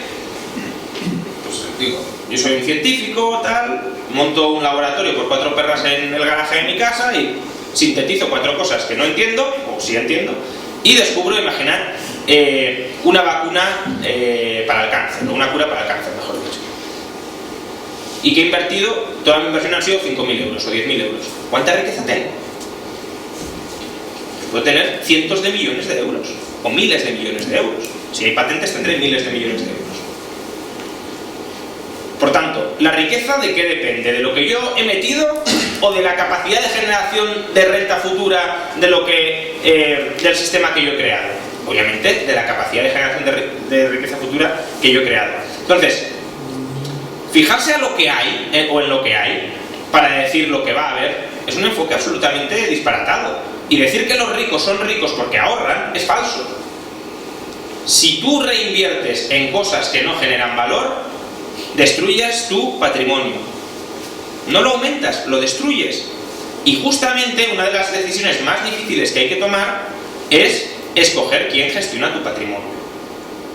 pues digo, yo soy un científico, tal, monto un laboratorio por 4 perras en el garaje de mi casa y sintetizo 4 cosas que no entiendo, o sí entiendo, y descubro, imaginad, una vacuna para el cáncer, o una cura para el cáncer, mejor dicho. Y que he invertido, toda mi inversión han sido 5.000 euros o 10.000 euros. ¿Cuánta riqueza tengo? Puedo tener cientos de millones de euros, o miles de millones de euros. Si hay patentes tendré miles de millones de euros. Por tanto, ¿la riqueza de qué depende? ¿De lo que yo he metido o de la capacidad de generación de renta futura del sistema que yo he creado? Obviamente, de la capacidad de generación de riqueza futura que yo he creado. Entonces, fijarse a lo que hay, o en lo que hay, para decir lo que va a haber, es un enfoque absolutamente disparatado. Y decir que los ricos son ricos porque ahorran es falso. Si tú reinviertes en cosas que no generan valor, destruyes tu patrimonio. No lo aumentas, lo destruyes. Y justamente una de las decisiones más difíciles que hay que tomar es escoger quién gestiona tu patrimonio.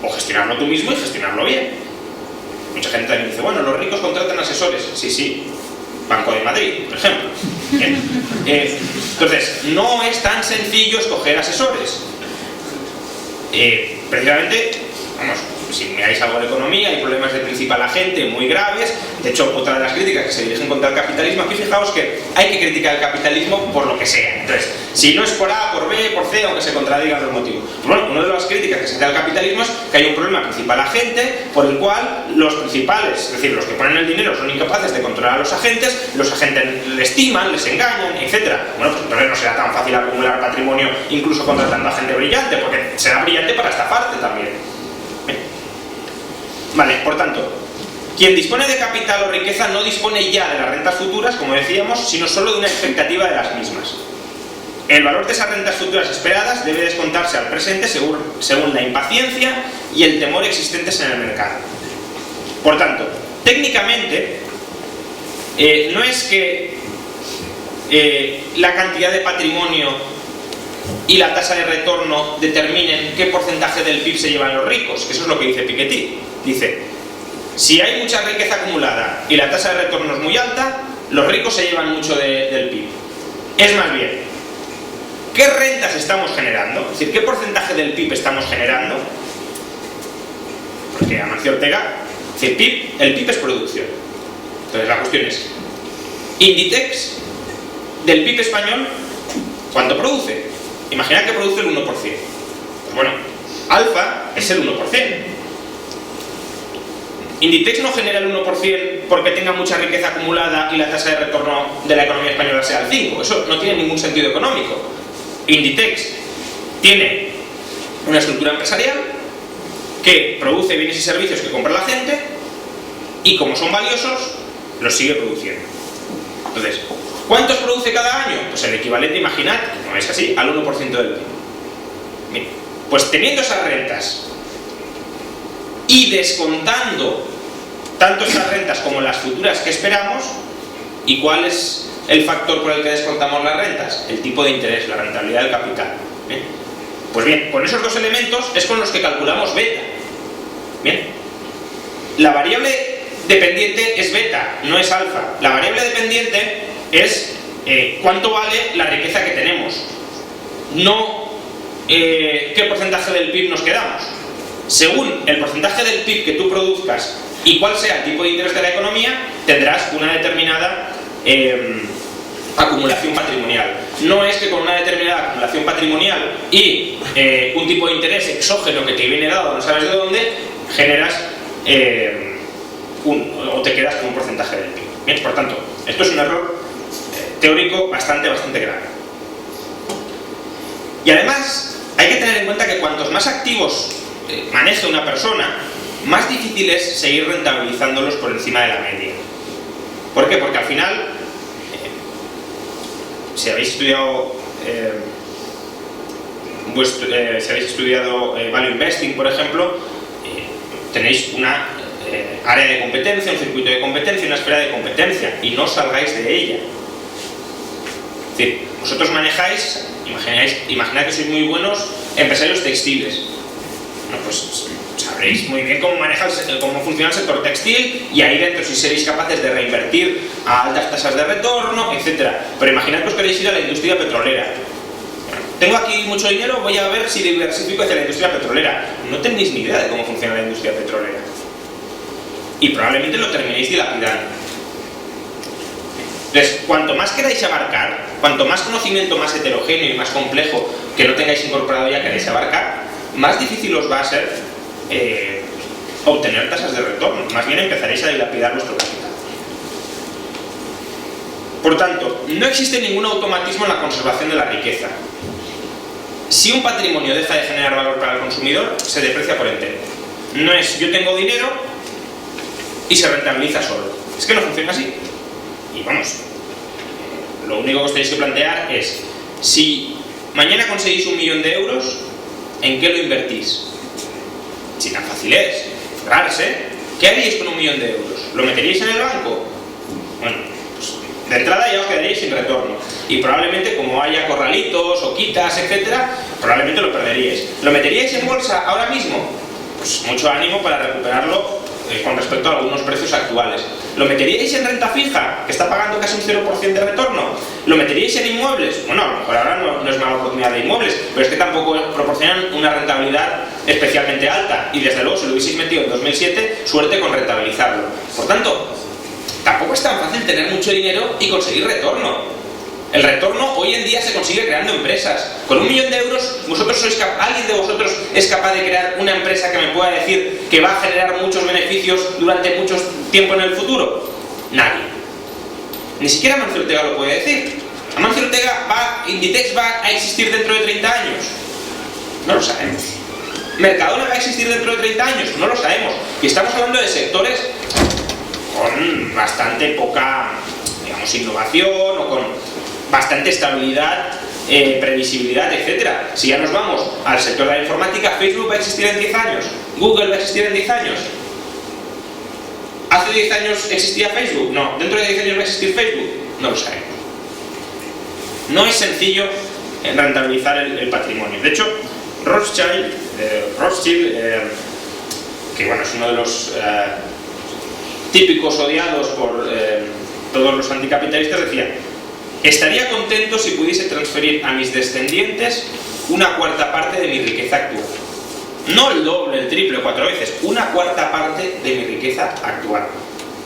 O gestionarlo tú mismo y gestionarlo bien. Mucha gente también dice, bueno, los ricos contratan asesores. Sí, sí. Banco de Madrid, por ejemplo. Entonces, no es tan sencillo escoger asesores. Precisamente, vamos, si miráis algo de economía, hay problemas de principal agente muy graves. De hecho, otra de las críticas que se dirigen contra el capitalismo, aquí fijaos que hay que criticar el capitalismo por lo que sea. Entonces, si no es por A, por B, por C, aunque se contradigan los motivos. Pues bueno, una de las críticas que se hace al capitalismo es que hay un problema principal agente por el cual los principales, es decir, los que ponen el dinero, son incapaces de controlar a los agentes les timan, les engañan, etc. Bueno, pues entonces no será tan fácil acumular patrimonio incluso contratando a gente brillante, porque será brillante para esta parte también. Vale, por tanto, quien dispone de capital o riqueza no dispone ya de las rentas futuras, como decíamos, sino solo de una expectativa de las mismas. El valor de esas rentas futuras esperadas debe descontarse al presente según la impaciencia y el temor existentes en el mercado. Por tanto, técnicamente, no es que la cantidad de patrimonio y la tasa de retorno determinen qué porcentaje del PIB se llevan los ricos, que eso es lo que dice Piketty. Dice, si hay mucha riqueza acumulada y la tasa de retorno es muy alta, los ricos se llevan mucho del PIB. Es más bien, ¿qué rentas estamos generando? Es decir, ¿qué porcentaje del PIB estamos generando? Porque Amancio Ortega, es decir, el PIB es producción. Entonces la cuestión es, Inditex, del PIB español, ¿cuánto produce? Imaginad que produce el 1%. Pues bueno, Alfa es el 1%. Inditex no genera el 1% porque tenga mucha riqueza acumulada y la tasa de retorno de la economía española sea el 5%. Eso no tiene ningún sentido económico. Inditex tiene una estructura empresarial que produce bienes y servicios que compra la gente y como son valiosos, los sigue produciendo. Entonces, ¿cuántos produce cada año? Pues el equivalente, imaginad, no es así, al 1% del PIB. Bien, pues teniendo esas rentas y descontando tanto esas rentas como las futuras que esperamos, ¿y cuál es el factor por el que descontamos las rentas? El tipo de interés, la rentabilidad del capital. ¿Bien? Pues bien, con esos dos elementos es con los que calculamos beta. Bien, la variable dependiente es beta, no es alfa. La variable dependiente es cuánto vale la riqueza que tenemos, no qué porcentaje del PIB nos quedamos. Según el porcentaje del PIB que tú produzcas y cuál sea el tipo de interés de la economía, tendrás una determinada acumulación patrimonial. No es que con una determinada acumulación patrimonial y un tipo de interés exógeno que te viene dado, no sabes de dónde, generas o te quedas con un porcentaje del PIB. Bien, por tanto, esto es un error teórico bastante grave. Y además, hay que tener en cuenta que cuantos más activos maneje una persona, más difícil es seguir rentabilizándolos por encima de la media. ¿Por qué? Porque al final, si habéis estudiado Value Investing, por ejemplo, tenéis una área de competencia, un circuito de competencia, una esfera de competencia, y no salgáis de ella. Es decir, vosotros manejáis, imaginad que sois muy buenos empresarios textiles. Bueno, pues sabréis muy bien cómo funciona el sector textil, y ahí dentro si seréis capaces de reinvertir a altas tasas de retorno, etc. Pero imaginad que os queréis ir a la industria petrolera. Bueno, tengo aquí mucho dinero, voy a ver si diversifico hacia la industria petrolera. No tenéis ni idea de cómo funciona la industria petrolera. Y probablemente lo terminéis dilapidando. Entonces, cuanto más queráis abarcar, cuanto más conocimiento más heterogéneo y más complejo que no tengáis incorporado ya queráis abarcar, más difícil os va a ser obtener tasas de retorno. Más bien empezaréis a dilapidar vuestro capital. Por tanto, no existe ningún automatismo en la conservación de la riqueza. Si un patrimonio deja de generar valor para el consumidor, se deprecia por entero. No es yo tengo dinero y se rentabiliza solo. Es que no funciona así. Y vamos, lo único que os tenéis que plantear es, si mañana conseguís 1 millón de euros, ¿en qué lo invertís? Si tan fácil es, ahorrarse, ¿qué haríais con 1 millón de euros? ¿Lo meteríais en el banco? Bueno, pues de entrada ya os quedaríais sin retorno. Y probablemente, como haya corralitos o quitas, etcétera, probablemente lo perderíais. ¿Lo meteríais en bolsa ahora mismo? Pues mucho ánimo para recuperarlo con respecto a algunos precios actuales. ¿Lo meteríais en renta fija, que está pagando casi un 0% de retorno? ¿Lo meteríais en inmuebles? Bueno, a lo mejor ahora no es mala oportunidad de inmuebles, pero es que tampoco proporcionan una rentabilidad especialmente alta. Y desde luego, si lo hubieseis metido en 2007, suerte con rentabilizarlo. Por tanto, tampoco es tan fácil tener mucho dinero y conseguir retorno. El retorno hoy en día se consigue creando empresas. Con 1 millón de euros, ¿alguien de vosotros es capaz de crear una empresa que me pueda decir que va a generar muchos beneficios durante mucho tiempo en el futuro? Nadie. Ni siquiera Amancio Ortega lo puede decir. ¿Amancio Ortega Inditex va a existir dentro de 30 años? No lo sabemos. ¿Mercadona va a existir dentro de 30 años? No lo sabemos. Y estamos hablando de sectores con bastante poca, digamos, innovación o con bastante estabilidad, previsibilidad, etcétera. Si ya nos vamos al sector de la informática, ¿Facebook va a existir en 10 años? ¿Google va a existir en 10 años? ¿Hace 10 años existía Facebook? No. ¿Dentro de 10 años va a existir Facebook? No lo sabemos. No es sencillo rentabilizar el patrimonio. De hecho, Rothschild, que bueno, es uno de los típicos odiados por todos los anticapitalistas, decía: estaría contento si pudiese transferir a mis descendientes 1/4 parte de mi riqueza actual. No el doble, el triple, 4 veces, 1/4 parte de mi riqueza actual.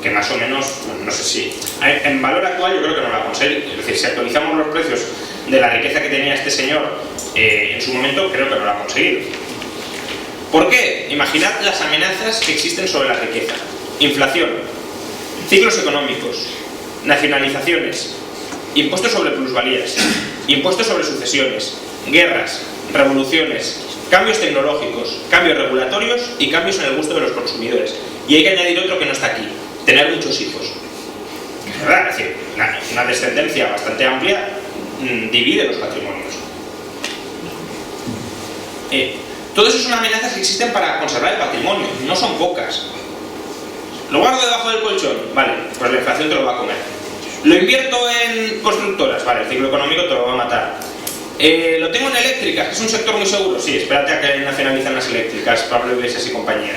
Que más o menos, no sé si... En valor actual yo creo que no lo va a conseguir. Es decir, si actualizamos los precios de la riqueza que tenía este señor en su momento, creo que no lo va a conseguir. ¿Por qué? Imaginad las amenazas que existen sobre la riqueza. Inflación, ciclos económicos, nacionalizaciones, impuestos sobre plusvalías, impuestos sobre sucesiones, guerras, revoluciones, cambios tecnológicos, cambios regulatorios y cambios en el gusto de los consumidores. Y hay que añadir otro que no está aquí: tener muchos hijos. Es verdad, es decir, una descendencia bastante amplia divide los patrimonios. Todo eso son amenazas que existen para conservar el patrimonio, no son pocas. ¿Lo guardo debajo del colchón? Vale, pues la inflación te lo va a comer. ¿Lo invierto en constructoras? Vale, el ciclo económico te lo va a matar. ¿Lo tengo en eléctricas, que es un sector muy seguro? Sí, espérate a que nacionalizan las eléctricas, Pablo Iglesias y compañía.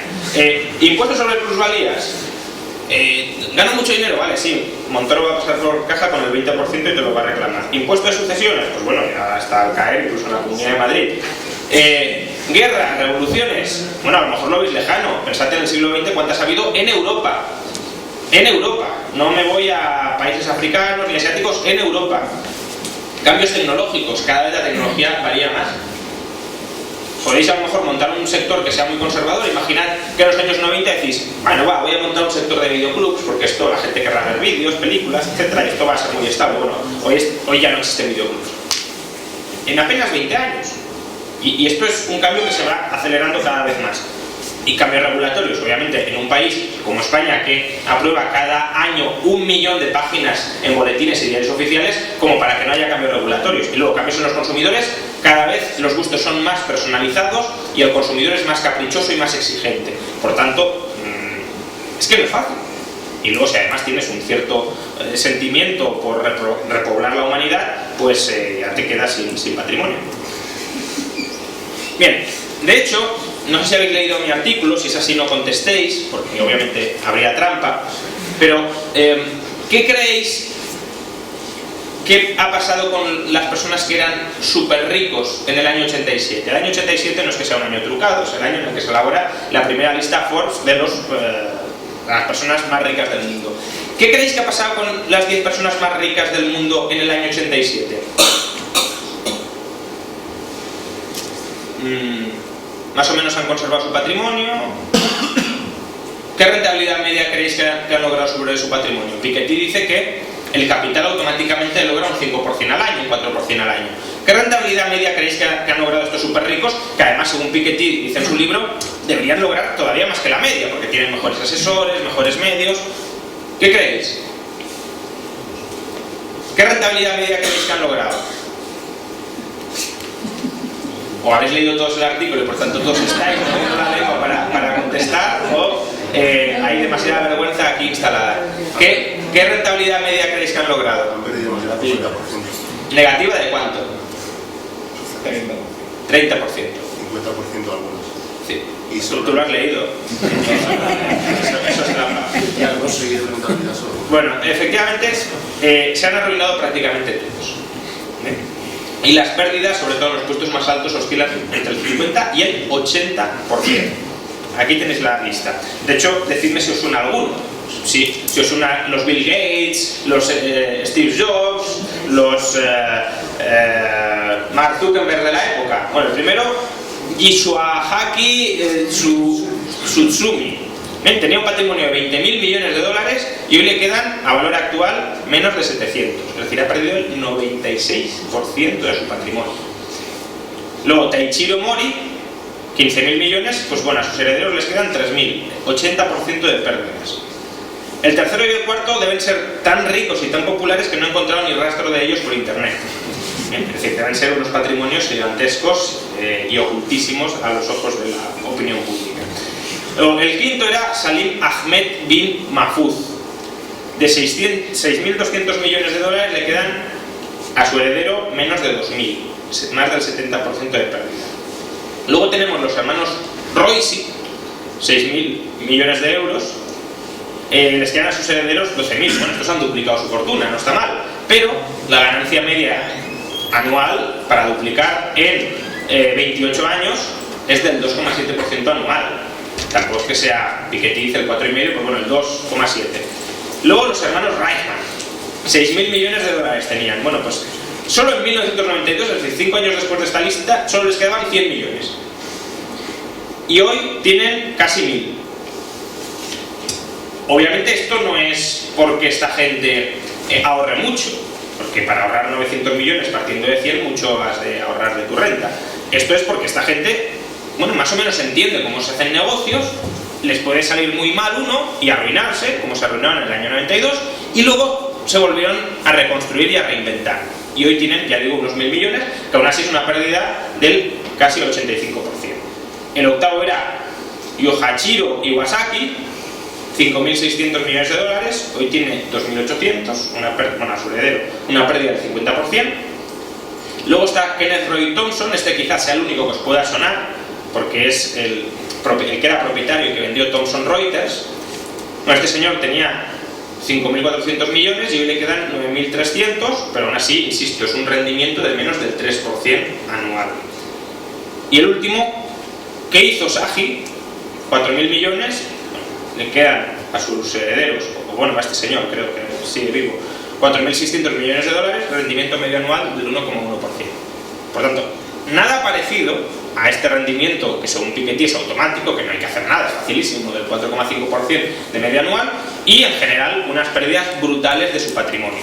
¿Impuestos sobre plusvalías? ¿Gano mucho dinero? Vale, sí. Montoro va a pasar por caja con el 20% y te lo va a reclamar. ¿Impuesto de sucesiones? Pues bueno, ya está al caer, incluso en la Comunidad de Madrid. ¿Guerra? ¿Revoluciones? Bueno, a lo mejor lo veis lejano. Pensad en el siglo XX cuántas ha habido en Europa. En Europa. No me voy a países africanos ni asiáticos, en Europa. Cambios tecnológicos. Cada vez la tecnología varía más. Podéis a lo mejor montar un sector que sea muy conservador. Imaginad que en los años 90 decís: bueno, voy a montar un sector de videoclubs porque esto, la gente querrá ver vídeos, películas, etcétera, y esto va a ser muy estable. Bueno, hoy ya no existen videoclubs. En apenas 20 años. Y esto es un cambio que se va acelerando cada vez más. Y cambios regulatorios, obviamente, en un país como España, que aprueba cada año 1 millón de páginas en boletines y diarios oficiales, como para que no haya cambios regulatorios. Y luego, cambios en los consumidores, cada vez los gustos son más personalizados y el consumidor es más caprichoso y más exigente. Por tanto, es que no es fácil. Y luego, si además tienes un cierto sentimiento por repoblar la humanidad, pues ya te quedas sin patrimonio. Bien, de hecho, no sé si habéis leído mi artículo, si es así no contestéis, porque obviamente habría trampa, pero ¿qué creéis ¿qué ha pasado con las personas que eran súper ricos en el año 87? El año 87 no es que sea un año trucado, es el año en el que se elabora la primera lista Forbes de las personas más ricas del mundo. ¿Qué creéis que ha pasado con las 10 personas más ricas del mundo en el año 87? Más o menos han conservado su patrimonio. ¿Qué rentabilidad media creéis que han logrado sobre su patrimonio? Piketty dice que el capital automáticamente logra un 5% al año, un 4% al año. ¿Qué rentabilidad media creéis que han logrado estos súper ricos? Que además, según Piketty dice en su libro, deberían lograr todavía más que la media, porque tienen mejores asesores, mejores medios. ¿Qué creéis? ¿Qué rentabilidad media creéis que han logrado? O habéis leído todos el artículo y por tanto todos estáis moviendo la lengua para contestar, o hay demasiada vergüenza aquí instalada. ¿Qué rentabilidad media creéis que han logrado? Han perdido más del 50%. ¿Negativa de cuánto? 30%. 50% algunos. Sí. Y solo... Tú lo has leído. Eso es trampa. Y algo seguido de contabilidad solo. Bueno, efectivamente se han arruinado prácticamente todos. Y las pérdidas, sobre todo en los puestos más altos, oscilan entre el 50 y el 80%. Aquí tenéis la lista. De hecho, decidme si os suena alguno. Si os suena los Bill Gates, los Steve Jobs, los Mark Zuckerberg de la época. Bueno, el primero, Yasuhaki Tsutsumi. Tenía un patrimonio de 20.000 millones de dólares y hoy le quedan, a valor actual, menos de 700. Es decir, ha perdido el 96% de su patrimonio. Luego, Taichiro Mori, 15.000 millones, pues bueno, a sus herederos les quedan 3.000, 80% de pérdidas. El tercero y el cuarto deben ser tan ricos y tan populares que no he encontrado ni rastro de ellos por internet. Es decir, deben ser unos patrimonios gigantescos y ocultísimos a los ojos de la opinión pública. El quinto era Salim Ahmed bin Mahfouz. De 6.200 millones de dólares le quedan a su heredero menos de 2.000, más del 70% de pérdida. Luego tenemos los hermanos Royce, 6.000 millones de euros. Les quedan a sus herederos 12.000. Bueno, estos han duplicado su fortuna, no está mal. Pero la ganancia media anual para duplicar en 28 años es del 2,7% anual. Tampoco es que sea Piketty dice el 4,5, pues bueno, el 2,7. Luego los hermanos Reichman, 6.000 millones de dólares tenían. Bueno, pues solo en 1992, es decir, 5 años después de esta lista, solo les quedaban 100 millones. Y hoy tienen casi 1.000. Obviamente esto no es porque esta gente ahorre mucho, porque para ahorrar 900 millones partiendo de 100 mucho has de ahorrar de tu renta. Esto es porque esta gente, bueno, más o menos entiende cómo se hacen negocios, les puede salir muy mal uno y arruinarse, como se arruinaron en el año 92, y luego se volvieron a reconstruir y a reinventar. Y hoy tienen, ya digo, unos 1.000 millones, que aún así es una pérdida del casi 85%. El octavo era Yoshihiro Iwasaki, 5.600 millones de dólares, hoy tiene 2.800, a su heredero, una pérdida del 50%. Luego está Kenneth Roy Thompson, este quizás sea el único que os pueda sonar, porque es el que era propietario y que vendió Thomson Reuters. Bueno, este señor tenía 5.400 millones y hoy le quedan 9.300, pero aún así, insisto, es un rendimiento de menos del 3% anual. Y el último, Keizo Saji, 4.000 millones, le quedan a sus herederos, o bueno, a este señor, creo que sigue vivo, 4.600 millones de dólares, rendimiento medio anual del 1,1%. Por tanto, nada parecido a este rendimiento que según Piketty es automático, que no hay que hacer nada, es facilísimo, del 4,5% de media anual, y en general unas pérdidas brutales de su patrimonio.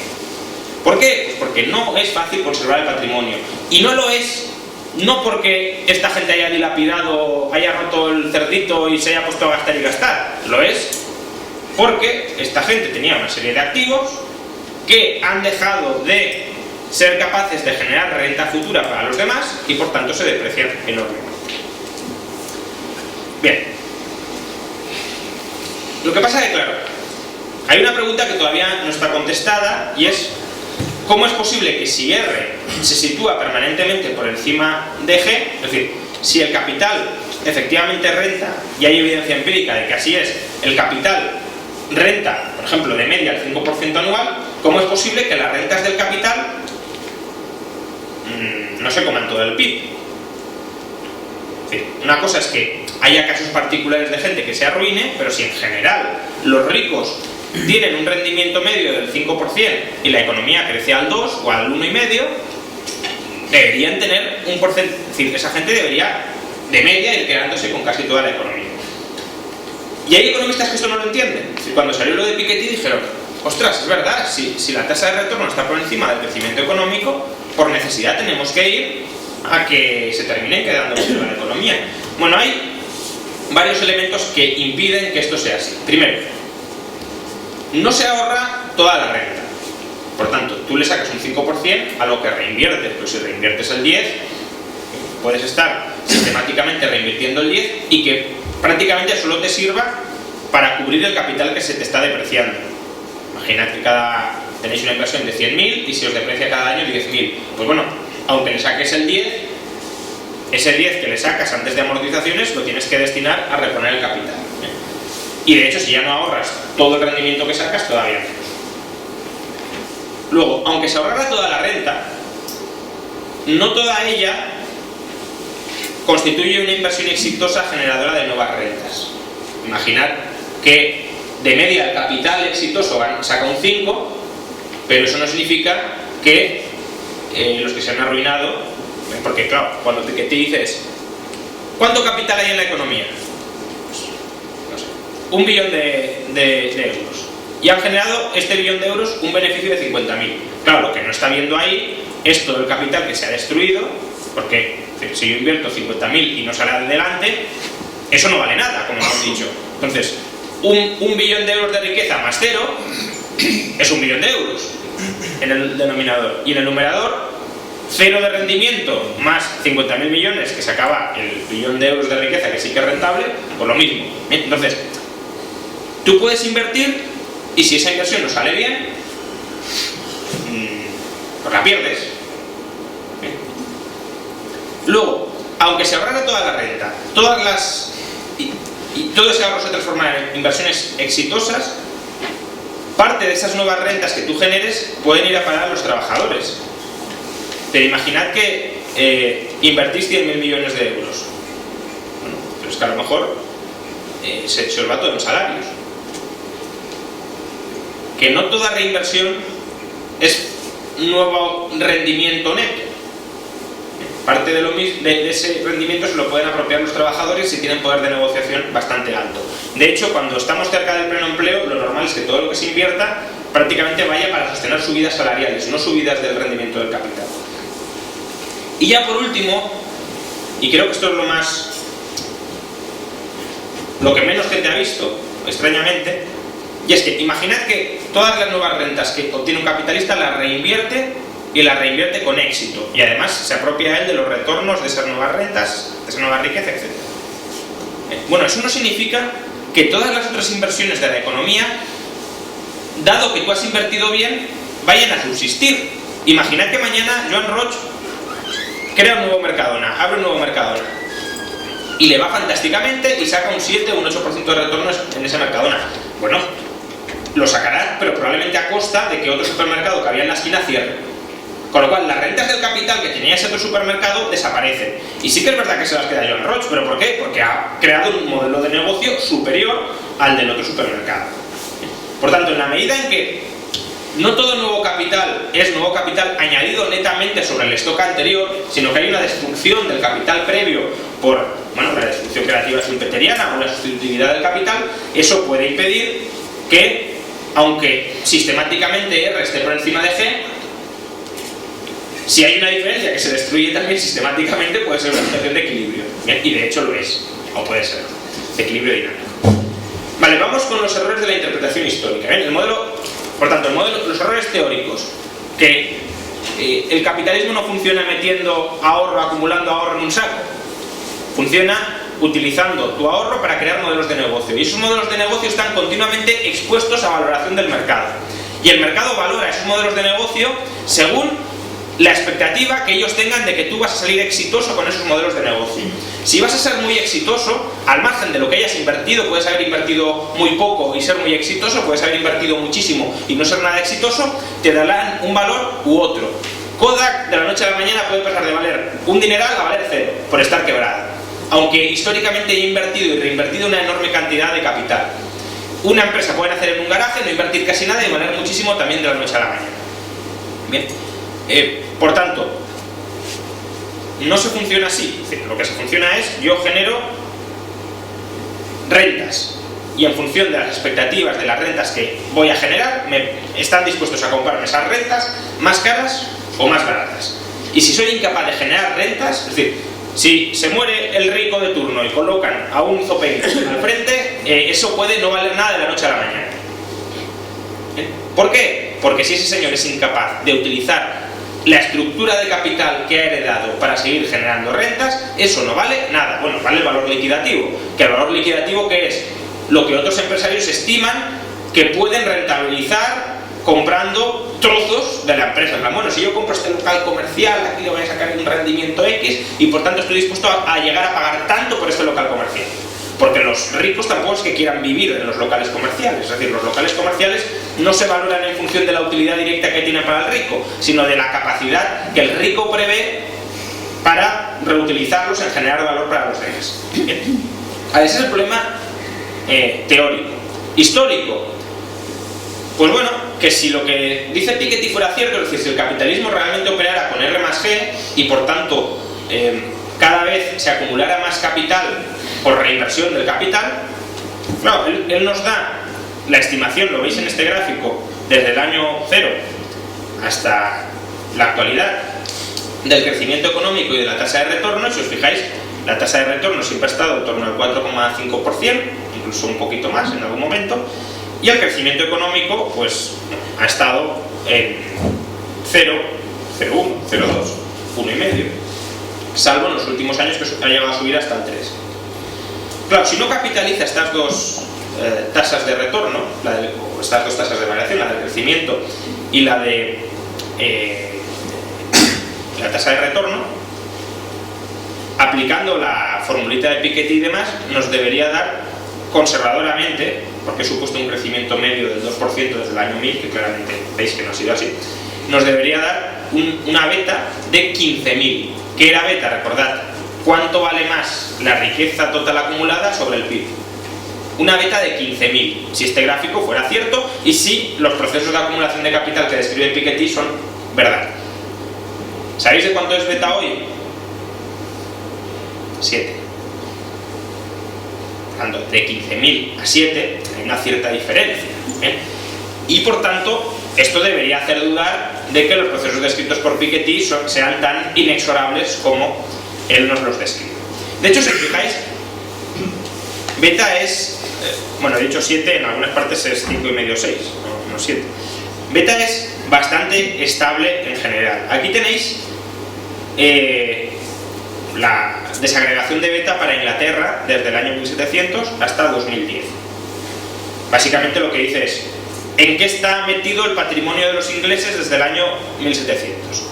¿Por qué? Pues porque no es fácil conservar el patrimonio, y no lo es no porque esta gente haya dilapidado, haya roto el cerdito y se haya puesto a gastar y gastar, lo es porque esta gente tenía una serie de activos que han dejado de ser capaces de generar renta futura para los demás y por tanto se deprecian enormemente. Bien, lo que pasa es que, claro, hay una pregunta que todavía no está contestada y es: ¿cómo es posible que si R se sitúa permanentemente por encima de G, es decir, si el capital efectivamente renta, y hay evidencia empírica de que así es, el capital renta, por ejemplo, de media el 5% anual, ¿cómo es posible que las rentas del capital no se coman todo el PIB? Es decir, una cosa es que haya casos particulares de gente que se arruine, pero si en general los ricos tienen un rendimiento medio del 5% y la economía crece al 2 o al 1,5%, deberían tener un porcentaje, es decir, esa gente debería de media ir quedándose con casi toda la economía. Y hay economistas que esto no lo entienden. Es decir, cuando salió lo de Piketty dijeron, ostras, es verdad, si la tasa de retorno está por encima del crecimiento económico, por necesidad tenemos que ir a que se termine quedando con la economía. Bueno, hay varios elementos que impiden que esto sea así. Primero, no se ahorra toda la renta. Por tanto, tú le sacas un 5% a lo que reinviertes. Pues si reinviertes el 10%, puedes estar sistemáticamente reinvirtiendo el 10% y que prácticamente solo te sirva para cubrir el capital que se te está depreciando. Imaginad que tenéis una inversión de 100.000 y se os deprecia cada año 10.000. Pues bueno, aunque le saques el 10%, ese 10% que le sacas antes de amortizaciones lo tienes que destinar a reponer el capital. Y de hecho, si ya no ahorras todo el rendimiento que sacas, todavía menos. Luego, aunque se ahorrara toda la renta, no toda ella constituye una inversión exitosa generadora de nuevas rentas. Imaginad que de media el capital exitoso saca un 5%, pero eso no significa que los que se han arruinado, porque claro, cuando te dices ¿cuánto capital hay en la economía? Pues, no sé, 1 billón de euros. Y han generado este billón de euros un beneficio de 50.000. Claro, lo que no está viendo ahí es todo el capital que se ha destruido, porque si yo invierto 50.000 y no sale adelante, eso no vale nada, como hemos dicho. Entonces, un billón de euros de riqueza más 0 es 1 billón de euros en el denominador. Y en el numerador, 0 de rendimiento más 50.000 millones que se acaba el billón de euros de riqueza, que sí que es rentable, pues lo mismo. Entonces, tú puedes invertir y si esa inversión no sale bien, pues la pierdes. Luego, aunque se ahorrara toda la renta, y todo ese ahorro se transforma en inversiones exitosas, parte de esas nuevas rentas que tú generes pueden ir a parar a los trabajadores. Pero imaginad que invertís 100.000 millones de euros. Bueno, pero es que a lo mejor se os va todo en salarios. Que no toda reinversión es nuevo rendimiento neto. Parte de ese rendimiento se lo pueden apropiar los trabajadores si tienen poder de negociación bastante alto. De hecho, cuando estamos cerca del pleno empleo, lo normal es que todo lo que se invierta prácticamente vaya para sostener subidas salariales, no subidas del rendimiento del capital. Y ya por último, y creo que esto es lo que menos gente ha visto, extrañamente, y es que imaginad que todas las nuevas rentas que obtiene un capitalista las reinvierte y las reinvierte con éxito, y además se apropia él de los retornos de esas nuevas rentas, de esa nueva riqueza, etc. Bueno, eso no significa que todas las otras inversiones de la economía, dado que tú has invertido bien, vayan a subsistir. Imaginad que mañana Joan Roig crea un nuevo Mercadona, abre un nuevo Mercadona y le va fantásticamente y saca un 7 o un 8% de retorno en ese Mercadona. Bueno, lo sacará, pero probablemente a costa de que otro supermercado que había en la esquina cierre. Con lo cual, las rentas del capital que tenía ese otro supermercado desaparecen. Y sí que es verdad que se las queda Joan Roig, pero ¿por qué? Porque ha creado un modelo de negocio superior al del otro supermercado. Por tanto, en la medida en que no todo nuevo capital es nuevo capital añadido netamente sobre el stock anterior, sino que hay una destrucción del capital previo por, bueno, la destrucción creativa schumpeteriana o la sustitutividad del capital, eso puede impedir que, aunque sistemáticamente R esté por encima de G, si hay una diferencia que se destruye también sistemáticamente, puede ser una situación de equilibrio. Bien, y de hecho lo es, o puede ser, de equilibrio dinámico. Vale, vamos con los errores de la interpretación histórica. Bien, por tanto, los errores teóricos, que el capitalismo no funciona metiendo ahorro, acumulando ahorro en un saco. Funciona utilizando tu ahorro para crear modelos de negocio. Y esos modelos de negocio están continuamente expuestos a valoración del mercado. Y el mercado valora esos modelos de negocio según la expectativa que ellos tengan de que tú vas a salir exitoso con esos modelos de negocio. Si vas a ser muy exitoso, al margen de lo que hayas invertido, puedes haber invertido muy poco y ser muy exitoso, puedes haber invertido muchísimo y no ser nada exitoso, te darán un valor u otro. Kodak de la noche a la mañana puede pasar de valer un dineral a valer cero, por estar quebrada, aunque históricamente haya invertido y reinvertido una enorme cantidad de capital. Una empresa puede nacer en un garaje, no invertir casi nada y valer muchísimo también de la noche a la mañana. Bien. Por tanto, no se funciona así. Es decir, lo que se funciona es, yo genero rentas y en función de las expectativas de las rentas que voy a generar, están dispuestos a comprarme esas rentas más caras o más baratas. Y si soy incapaz de generar rentas, es decir, si se muere el rico de turno y colocan a un zopeiro al frente, eso puede no valer nada de la noche a la mañana. ¿Por qué? Porque si ese señor es incapaz de utilizar la estructura de capital que ha heredado para seguir generando rentas, eso no vale nada. Bueno, vale el valor liquidativo. ¿Que el valor liquidativo qué es? Lo que otros empresarios estiman que pueden rentabilizar comprando trozos de la empresa. Bueno, si yo compro este local comercial, aquí le voy a sacar un rendimiento X y por tanto estoy dispuesto a llegar a pagar tanto por este local comercial. Porque los ricos tampoco es que quieran vivir en los locales comerciales. Es decir, los locales comerciales no se valoran en función de la utilidad directa que tiene para el rico, sino de la capacidad que el rico prevé para reutilizarlos en generar valor para los demás. Ese es el problema teórico. Histórico. Pues bueno, que si lo que dice Piketty fuera cierto, es decir, si el capitalismo realmente operara con R más G y por tanto cada vez se acumulara más capital por reinversión del capital, no, él nos da la estimación, lo veis en este gráfico, desde el año 0 hasta la actualidad, del crecimiento económico y de la tasa de retorno. Si os fijáis, la tasa de retorno siempre ha estado en torno al 4,5%, incluso un poquito más en algún momento, y el crecimiento económico pues ha estado en 0, 0,1, 0,2, 1,5, salvo en los últimos años que ha llegado a subir hasta el 3. Claro, si no capitaliza estas dos tasas de retorno, estas dos tasas de variación, la del crecimiento y la de la tasa de retorno, aplicando la formulita de Piketty y demás, nos debería dar conservadoramente, porque he supuesto un crecimiento medio del 2% desde el año 1000, que claramente veis que no ha sido así, nos debería dar una beta de 15.000. ¿Qué era beta? Recordad, ¿cuánto vale más la riqueza total acumulada sobre el PIB? Una beta de 15.000, si este gráfico fuera cierto y si los procesos de acumulación de capital que describe Piketty son verdad. ¿Sabéis de cuánto es beta hoy? 7. Por tanto, de 15.000 a 7 hay una cierta diferencia. Y por tanto, esto debería hacer dudar de que los procesos descritos por Piketty sean tan inexorables como él nos los describe. De hecho, si os fijáis, beta es, bueno, he dicho 7, en algunas partes es 5,5 o 6, no 7. Beta es bastante estable en general. Aquí tenéis la desagregación de beta para Inglaterra desde el año 1700 hasta 2010. Básicamente lo que dice es en qué está metido el patrimonio de los ingleses desde el año 1700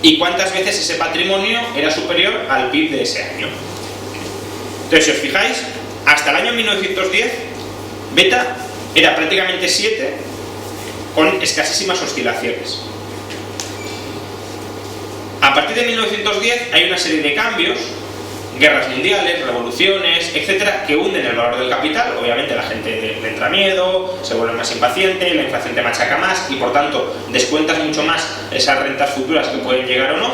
y cuántas veces ese patrimonio era superior al PIB de ese año. Entonces, si os fijáis, hasta el año 1910 beta era prácticamente 7 con escasísimas oscilaciones. A partir de 1910 hay una serie de cambios, guerras mundiales, revoluciones, etcétera, que hunden el valor del capital. Obviamente la gente le entra miedo, se vuelve más impaciente, la inflación te machaca más y por tanto descuentas mucho más esas rentas futuras que pueden llegar o no.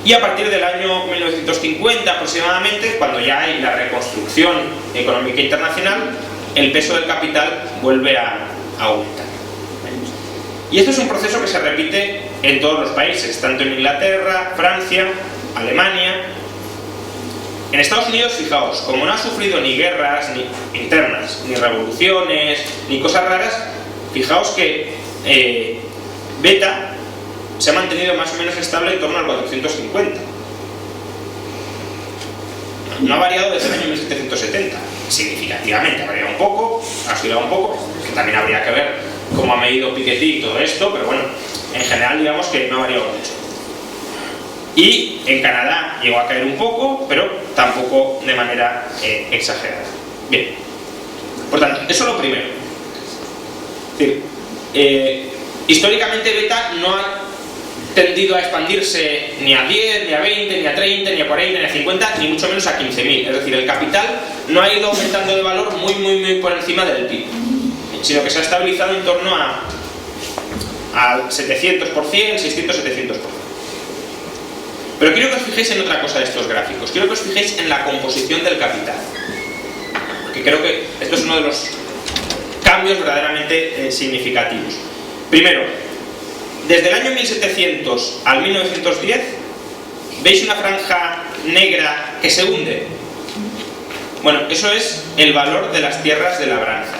Y a partir del año 1950 aproximadamente, cuando ya hay la reconstrucción económica internacional, el peso del capital vuelve a aumentar. Y esto es un proceso que se repite en todos los países, tanto en Inglaterra, Francia, Alemania. En Estados Unidos, fijaos, como no ha sufrido ni guerras ni internas, ni revoluciones, ni cosas raras, fijaos que beta se ha mantenido más o menos estable en torno al 450. No ha variado desde el año 1770, significativamente, ha variado un poco, ha oscilado un poco, que también habría que ver cómo ha medido Piketty y todo esto, pero bueno, en general digamos que no ha variado mucho. Y en Canadá llegó a caer un poco, pero tampoco de manera exagerada. Bien, por tanto, eso es lo primero. Es decir, históricamente beta no ha tendido a expandirse ni a 10, ni a 20, ni a 30, ni a 40, ni a 50, ni mucho menos a 15.000. Es decir, el capital no ha ido aumentando de valor muy por encima del PIB, sino que se ha estabilizado en torno al 700%, 600, 700%. Pero quiero que os fijéis en otra cosa de estos gráficos. Quiero que os fijéis en la composición del capital, porque creo que esto es uno de los cambios verdaderamente significativos. Primero, desde el año 1700 al 1910, ¿veis una franja negra que se hunde? Bueno, eso es el valor de las tierras de labranza.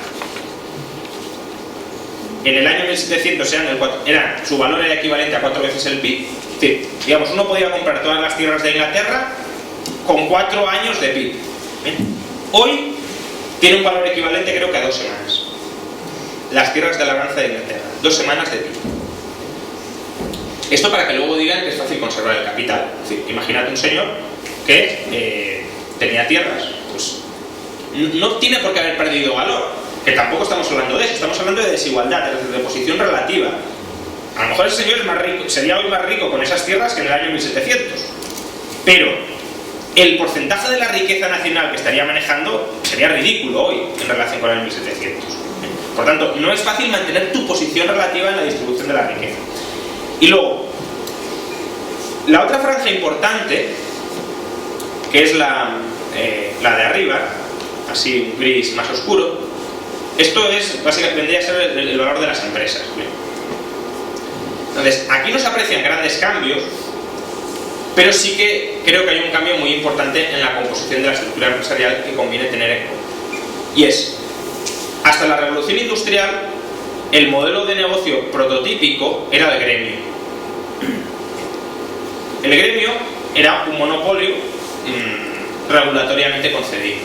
En el año 1700 su valor era equivalente a 4 veces el PIB. Sí, digamos, uno podía comprar todas las tierras de Inglaterra con 4 años de PIB. ¿Bien? Hoy tiene un valor equivalente, creo que a 2 semanas. Las tierras de labranza de Inglaterra, 2 semanas de PIB. Esto para que luego digan que es fácil conservar el capital. Es decir, imagínate un señor que tenía tierras, pues no tiene por qué haber perdido valor, que tampoco estamos hablando de eso, estamos hablando de desigualdad, es decir, de posición relativa. A lo mejor ese señor es más rico, sería hoy más rico con esas tierras que en el año 1700, pero el porcentaje de la riqueza nacional que estaría manejando sería ridículo hoy en relación con el 1700. Por tanto, no es fácil mantener tu posición relativa en la distribución de la riqueza. Y luego, la otra franja importante, que es la de arriba, así un gris más oscuro, esto es, básicamente, vendría a ser el valor de las empresas. Entonces, aquí no se aprecian grandes cambios, pero sí que creo que hay un cambio muy importante en la composición de la estructura empresarial que conviene tener en cuenta. Y es, hasta la revolución industrial, el modelo de negocio prototípico era el gremio. El gremio era un monopolio regulatoriamente concedido.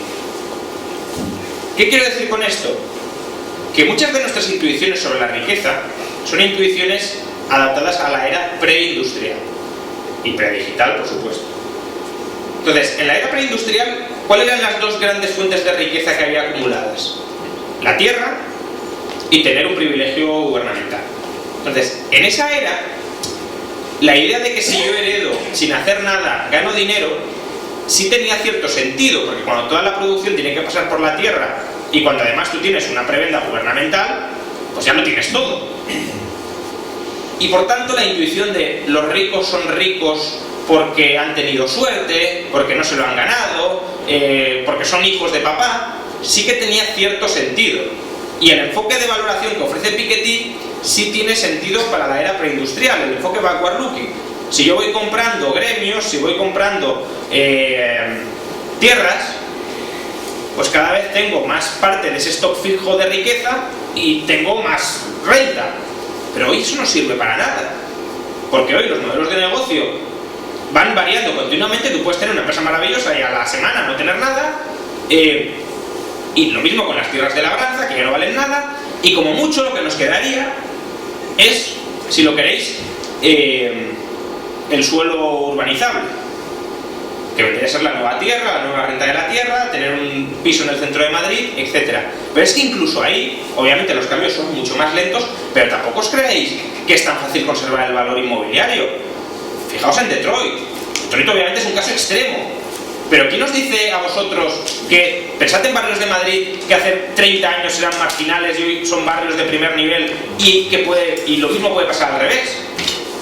¿Qué quiero decir con esto? Que muchas de nuestras intuiciones sobre la riqueza son intuiciones adaptadas a la era preindustrial y predigital, por supuesto. Entonces, en la era preindustrial, ¿cuáles eran las dos grandes fuentes de riqueza que había acumuladas? La tierra y tener un privilegio gubernamental. Entonces, en esa era, la idea de que si yo heredo sin hacer nada gano dinero sí tenía cierto sentido, porque cuando toda la producción tiene que pasar por la tierra y cuando además tú tienes una prebenda gubernamental, pues ya lo tienes todo. Y por tanto la intuición de los ricos son ricos porque han tenido suerte, porque no se lo han ganado, porque son hijos de papá, sí que tenía cierto sentido. Y el enfoque de valoración que ofrece Piketty sí tiene sentido para la era preindustrial, el enfoque backward-looking. Si yo voy comprando gremios, si voy comprando tierras, pues cada vez tengo más parte de ese stock fijo de riqueza y tengo más renta. Pero hoy eso no sirve para nada, porque hoy los modelos de negocio van variando continuamente. Tú puedes tener una empresa maravillosa y a la semana no tener nada, y lo mismo con las tierras de labranza, que ya no valen nada, y como mucho lo que nos quedaría es, si lo queréis, el suelo urbanizable, que vendría a ser la nueva tierra, la nueva renta de la tierra, tener un piso en el centro de Madrid, etc. Pero es que incluso ahí, obviamente los cambios son mucho más lentos, pero tampoco os creéis que es tan fácil conservar el valor inmobiliario. Fijaos en Detroit. Detroit obviamente es un caso extremo, pero ¿quién os dice a vosotros que, pensad en barrios de Madrid que hace 30 años eran marginales y hoy son barrios de primer nivel, y lo mismo puede pasar al revés?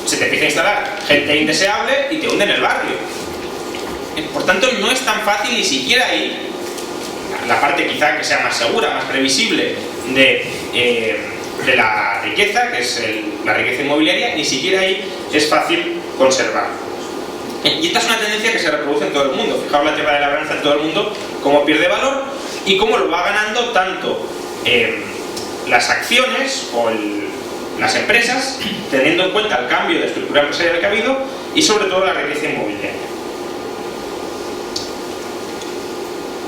Se te empieza a instalar gente indeseable y te hunde en el barrio. Por tanto, no es tan fácil, ni siquiera ahí, la parte quizá que sea más segura, más previsible de la riqueza, que es la riqueza inmobiliaria, ni siquiera ahí es fácil conservar. Y esta es una tendencia que se reproduce en todo el mundo. Fijaos la tierra de labranza en todo el mundo, cómo pierde valor y cómo lo va ganando tanto las acciones o las empresas, teniendo en cuenta el cambio de estructura empresarial que ha habido y sobre todo la riqueza inmobiliaria.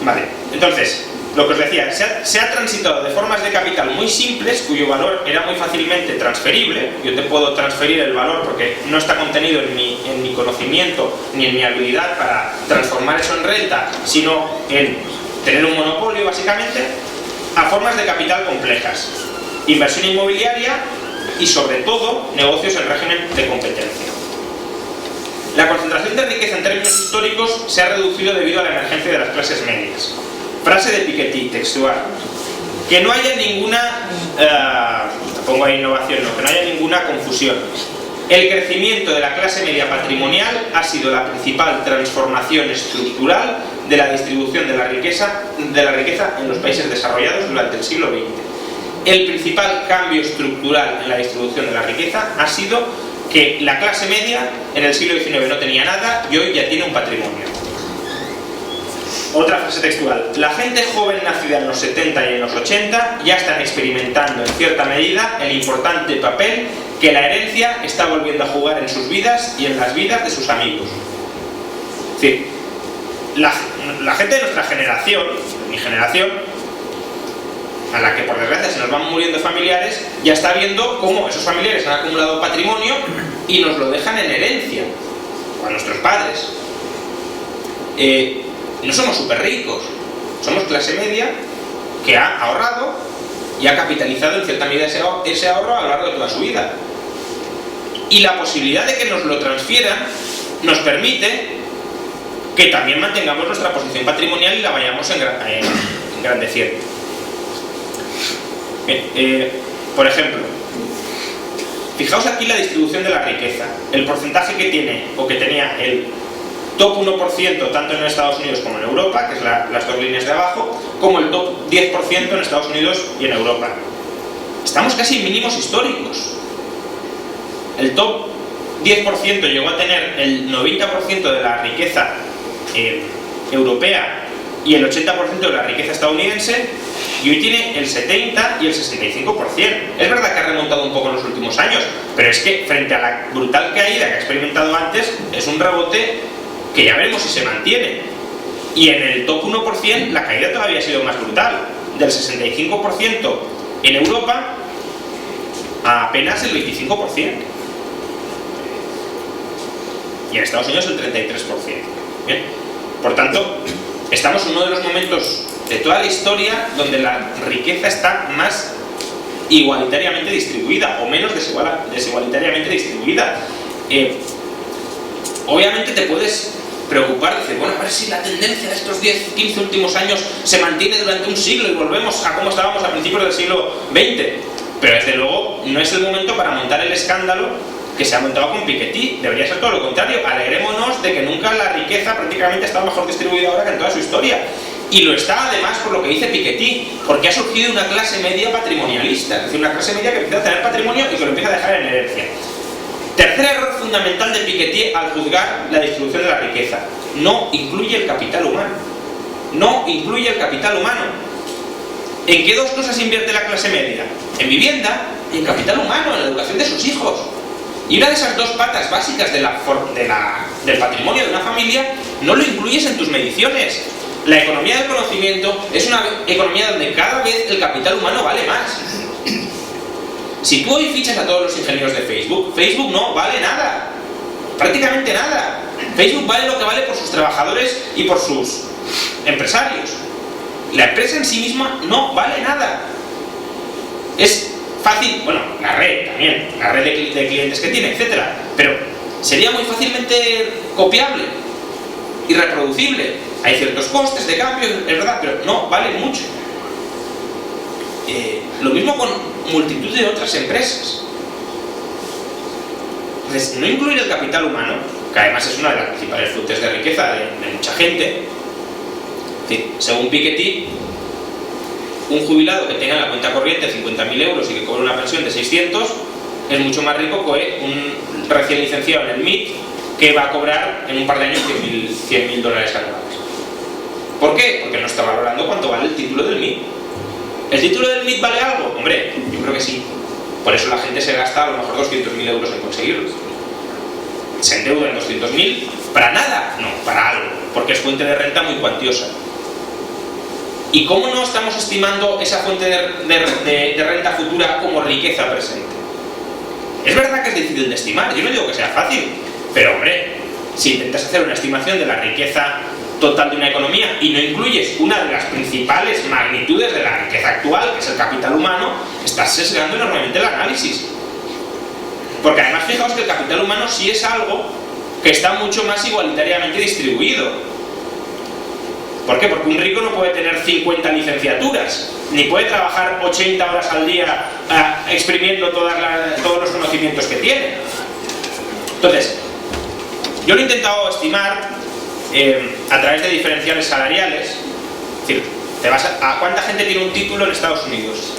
Vale, entonces, lo que os decía, se ha transitado de formas de capital muy simples, cuyo valor era muy fácilmente transferible. Yo te puedo transferir el valor porque no está contenido en mi conocimiento ni en mi habilidad para transformar eso en renta, sino en tener un monopolio, básicamente, a formas de capital complejas, inversión inmobiliaria y, sobre todo, negocios en régimen de competencia. La concentración de riqueza en términos históricos se ha reducido debido a la emergencia de las clases medias. Frase de Piketty, textual: que no haya ninguna, pongo ahí innovación, no, que no haya ninguna confusión. El crecimiento de la clase media patrimonial ha sido la principal transformación estructural de la distribución de la riqueza en los países desarrollados durante el siglo XX. El principal cambio estructural en la distribución de la riqueza ha sido que la clase media en el siglo XIX no tenía nada y hoy ya tiene un patrimonio. Otra frase textual: la gente joven nacida en los 70 y en los 80 ya están experimentando en cierta medida el importante papel que la herencia está volviendo a jugar en sus vidas y en las vidas de sus amigos. Es decir, la gente de nuestra generación, mi generación, a la que por desgracia se nos van muriendo familiares, ya está viendo cómo esos familiares han acumulado patrimonio y nos lo dejan en herencia a nuestros padres. No somos súper ricos, somos clase media que ha ahorrado y ha capitalizado en cierta medida ese ahorro a lo largo de toda su vida. Y la posibilidad de que nos lo transfieran nos permite que también mantengamos nuestra posición patrimonial y la vayamos engrandeciendo. Por ejemplo, fijaos aquí la distribución de la riqueza, el porcentaje que tiene o que tenía el top 1% tanto en Estados Unidos como en Europa, que es las dos líneas de abajo, como el top 10% en Estados Unidos y en Europa. Estamos casi en mínimos históricos. El top 10% llegó a tener el 90% de la riqueza europea y el 80% de la riqueza estadounidense, y hoy tiene el 70 y el 65%. Es verdad que ha remontado un poco en los últimos años, pero es que frente a la brutal caída que ha experimentado antes, es un rebote que ya veremos si se mantiene. Y en el top 1% la caída todavía ha sido más brutal, del 65% en Europa a apenas el 25%, y en Estados Unidos el 33%. ¿Bien? Por tanto, estamos en uno de los momentos de toda la historia donde la riqueza está más igualitariamente distribuida o menos desigualitariamente distribuida. Obviamente te puedes preocupar, decir, bueno, a ver si la tendencia de estos 10-15 últimos años se mantiene durante un siglo y volvemos a cómo estábamos a principios del siglo XX. Pero desde luego no es el momento para montar el escándalo que se ha montado con Piketty. Debería ser todo lo contrario. Alegrémonos de que nunca la riqueza prácticamente ha estado mejor distribuida ahora que en toda su historia. Y lo está además por lo que dice Piketty, porque ha surgido una clase media patrimonialista, es decir, una clase media que empieza a tener patrimonio y que lo empieza a dejar en herencia. Tercer error fundamental de Piketty al juzgar la distribución de la riqueza: no incluye el capital humano. No incluye el capital humano. ¿En qué dos cosas invierte la clase media? En vivienda y en capital humano, en la educación de sus hijos. Y una de esas dos patas básicas del patrimonio de una familia no lo incluyes en tus mediciones. La economía del conocimiento es una economía donde cada vez el capital humano vale más. Si tú hoy fichas a todos los ingenieros de Facebook, Facebook no vale nada, prácticamente nada. Facebook vale lo que vale por sus trabajadores y por sus empresarios. La empresa en sí misma no vale nada. Es fácil, bueno, la red también, la red de clientes que tiene, etcétera, pero sería muy fácilmente copiable y reproducible. Hay ciertos costes de cambio, es verdad, pero no vale mucho. Lo mismo con multitud de otras empresas. Entonces, no incluir el capital humano, que además es una de las principales fuentes de riqueza de mucha gente. Es decir, según Piketty, un jubilado que tenga en la cuenta corriente 50.000 euros y que cobre una pensión de 600 es mucho más rico que un recién licenciado en el MIT que va a cobrar en un par de años $100.000 anuales. ¿Por qué? Porque no está valorando cuánto vale el título del MIT. ¿El título del MIT vale algo? Hombre, yo creo que sí. Por eso la gente se gasta a lo mejor 200.000 euros en conseguirlo. Se endeuda en 200.000 para nada, no, para algo, porque es fuente de renta muy cuantiosa. ¿Y cómo no estamos estimando esa fuente de renta futura como riqueza presente? Es verdad que es difícil de estimar, yo no digo que sea fácil, pero hombre, si intentas hacer una estimación de la riqueza total de una economía y no incluyes una de las principales magnitudes de la riqueza actual, que es el capital humano, estás sesgando enormemente el análisis. Porque además fijaos que el capital humano sí es algo que está mucho más igualitariamente distribuido. ¿Por qué? Porque un rico no puede tener 50 licenciaturas, ni puede trabajar 80 horas al día exprimiendo todos los conocimientos que tiene. Entonces, yo lo he intentado estimar a través de diferenciales salariales. Es decir, te vas a cuánta gente tiene un título en Estados Unidos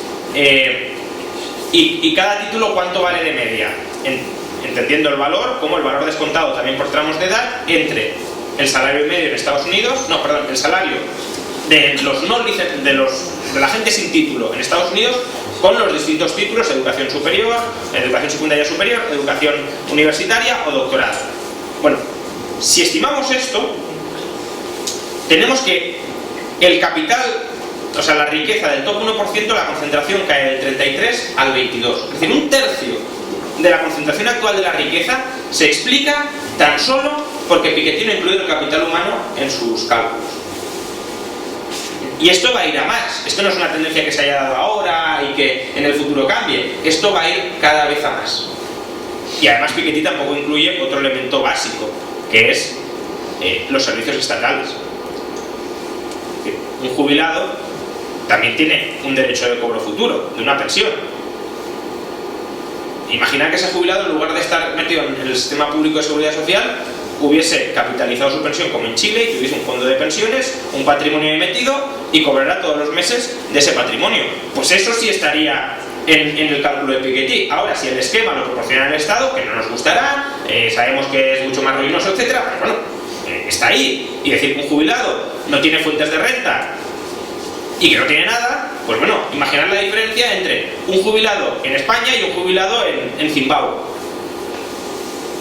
y cada título cuánto vale de media, entendiendo el valor como el valor descontado también por tramos de edad entre el salario medio en Estados Unidos, el salario de la gente sin título en Estados Unidos con los distintos títulos: educación superior, educación secundaria superior, educación universitaria o doctorado. Bueno, si estimamos esto, tenemos que el capital, o sea, la riqueza del top 1%, la concentración cae del 33 al 22. Es decir, un tercio de la concentración actual de la riqueza se explica tan solo porque Piketty no incluye el capital humano en sus cálculos. Y esto va a ir a más. Esto no es una tendencia que se haya dado ahora y que en el futuro cambie. Esto va a ir cada vez a más. Y además Piketty tampoco incluye otro elemento básico, que es los servicios estatales. Un jubilado también tiene un derecho de cobro futuro, de una pensión. Imagina que ese jubilado, en lugar de estar metido en el sistema público de seguridad social, hubiese capitalizado su pensión como en Chile y tuviese un fondo de pensiones, un patrimonio ahí metido y cobrará todos los meses de ese patrimonio. Pues eso sí estaría en el cálculo de Piketty. Ahora, si el esquema lo proporciona el Estado, que no nos gustará, sabemos que es mucho más ruinoso, etcétera, pero bueno, está ahí. Y decir que un jubilado no tiene fuentes de renta y que no tiene nada, pues bueno, imaginar la diferencia entre un jubilado en España y un jubilado en Zimbabue.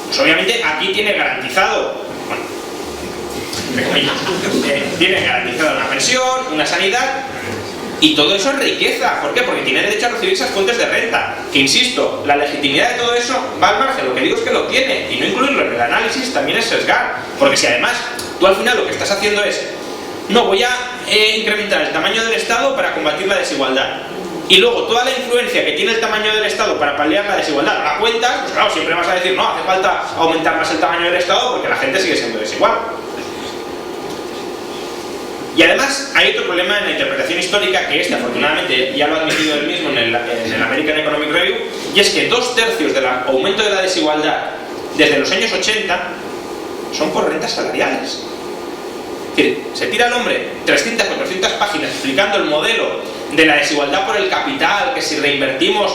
Pues obviamente aquí tiene garantizado, tiene garantizado una pensión, una sanidad, y todo eso es riqueza. ¿Por qué? Porque tiene derecho a recibir esas fuentes de renta, que insisto, la legitimidad de todo eso va al margen. Lo que digo es que lo tiene, y no incluirlo en el análisis también es sesgar, porque si además tú al final lo que estás haciendo es: no, voy a incrementar el tamaño del Estado para combatir la desigualdad, y luego toda la influencia que tiene el tamaño del Estado para paliar la desigualdad la cuentas, pues claro, siempre vas a decir: no, hace falta aumentar más el tamaño del Estado porque la gente sigue siendo desigual. Y además hay otro problema en la interpretación histórica, que afortunadamente ya lo ha admitido él mismo en el American Economic Review, y es que 2/3 del aumento de la desigualdad desde los años 80 son por rentas salariales. Es decir, se tira el hombre 300 o 400 páginas explicando el modelo de la desigualdad por el capital, que si reinvertimos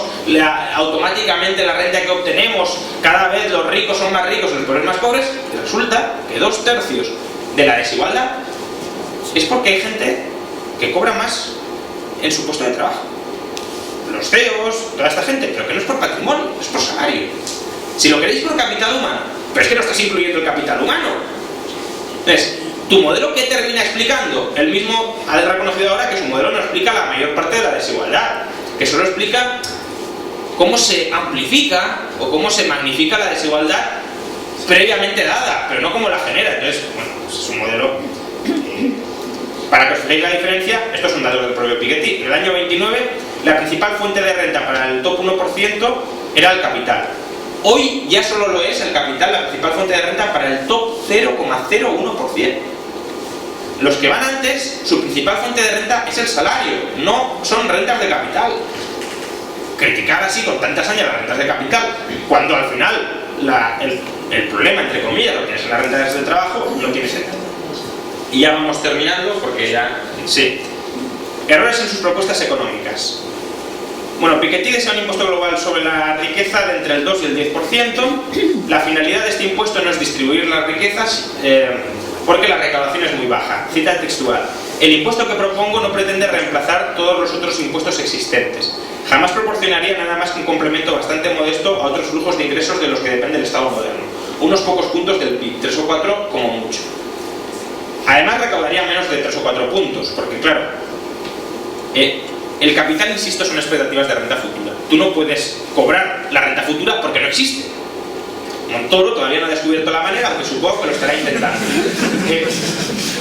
automáticamente la renta que obtenemos, cada vez los ricos son más ricos y los pobres más pobres, y resulta que 2/3 de la desigualdad es porque hay gente que cobra más en su puesto de trabajo. Los CEOs, toda esta gente, pero que no es por patrimonio, es por salario. Si lo queréis por capital humano, pero es que no estás incluyendo el capital humano. Entonces, tu modelo, ¿qué termina explicando? Él mismo ha reconocido ahora que su modelo no explica la mayor parte de la desigualdad, que solo explica cómo se amplifica o cómo se magnifica la desigualdad previamente dada, pero no cómo la genera. Entonces, bueno, pues es un modelo. Para que os fijéis la diferencia, esto es un dato del propio Piketty. En el año 29, la principal fuente de renta para el top 1% era el capital. Hoy ya solo lo es el capital, la principal fuente de renta para el top 0,01%. Los que van antes, su principal fuente de renta es el salario, no son rentas de capital. Criticar así con tanta hazaña las rentas de capital, cuando al final el problema, entre comillas, lo tienes en las rentas del trabajo, no tienes en. Y ya vamos terminando, porque ya... Sí. Errores en sus propuestas económicas. Bueno, Piketty desea un impuesto global sobre la riqueza de entre el 2 y el 10%. La finalidad de este impuesto no es distribuir las riquezas, porque la recaudación es muy baja. Cita textual: el impuesto que propongo no pretende reemplazar todos los otros impuestos existentes. Jamás proporcionaría nada más que un complemento bastante modesto a otros flujos de ingresos de los que depende el Estado moderno. Unos pocos puntos del PIB, 3 o 4 como mucho. Además recaudaría menos de 3 o 4 puntos, porque claro, El capital, insisto, son expectativas de renta futura. Tú no puedes cobrar la renta futura porque no existe. Montoro todavía no ha descubierto la manera, aunque supongo que lo estará intentando.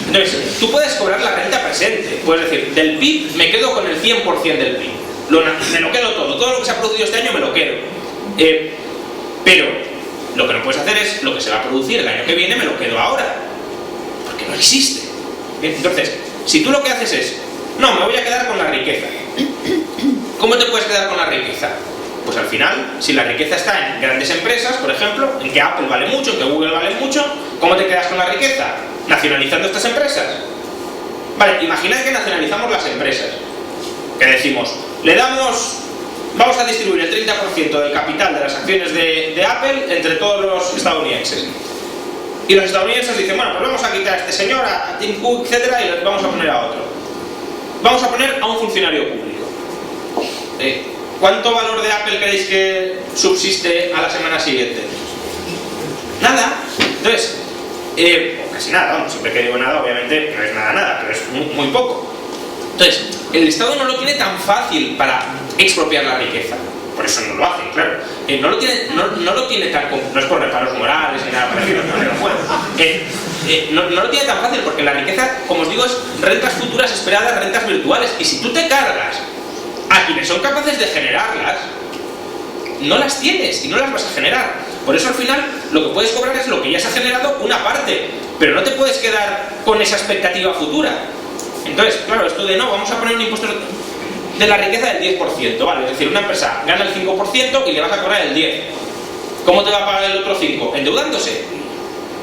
Entonces, tú puedes cobrar la renta presente. Puedes decir, del PIB me quedo con el 100% del PIB. Me lo quedo todo lo que se ha producido este año me lo quedo. Pero lo que no puedes hacer es lo que se va a producir el año que viene me lo quedo ahora. Porque no existe. Bien, entonces, si tú lo que haces es, no, me voy a quedar con la riqueza. ¿Cómo te puedes quedar con la riqueza? Pues al final, si la riqueza está en grandes empresas, por ejemplo, en que Apple vale mucho, en que Google vale mucho, ¿cómo te quedas con la riqueza? ¿Nacionalizando estas empresas? Vale, imaginad que nacionalizamos las empresas. Que decimos, vamos a distribuir el 30% del capital de las acciones de Apple entre todos los estadounidenses. Y los estadounidenses dicen, bueno, pues vamos a quitar a este señor, a Tim Cook, etcétera, y los vamos a poner a otro. Vamos a poner a un funcionario público. ¿Cuánto valor de Apple creéis que subsiste a la semana siguiente? Nada. Entonces, o casi nada, vamos, siempre que digo nada, obviamente no es nada, pero es muy poco. Entonces, el Estado no lo tiene tan fácil para expropiar la riqueza. Por eso no lo hace, claro. No lo tiene tan... No es por reparos morales ni nada parecido, no lo tiene tan fácil porque la riqueza, como os digo, es rentas futuras esperadas, rentas virtuales. Y si tú te cargas a quienes son capaces de generarlas, no las tienes y no las vas a generar. Por eso al final lo que puedes cobrar es lo que ya se ha generado una parte, pero no te puedes quedar con esa expectativa futura. Entonces, claro, esto de no, vamos a poner un impuesto de la riqueza del 10%, ¿vale? Es decir, una empresa gana el 5% y le vas a cobrar el 10%. ¿Cómo te va a pagar el otro 5%? Endeudándose.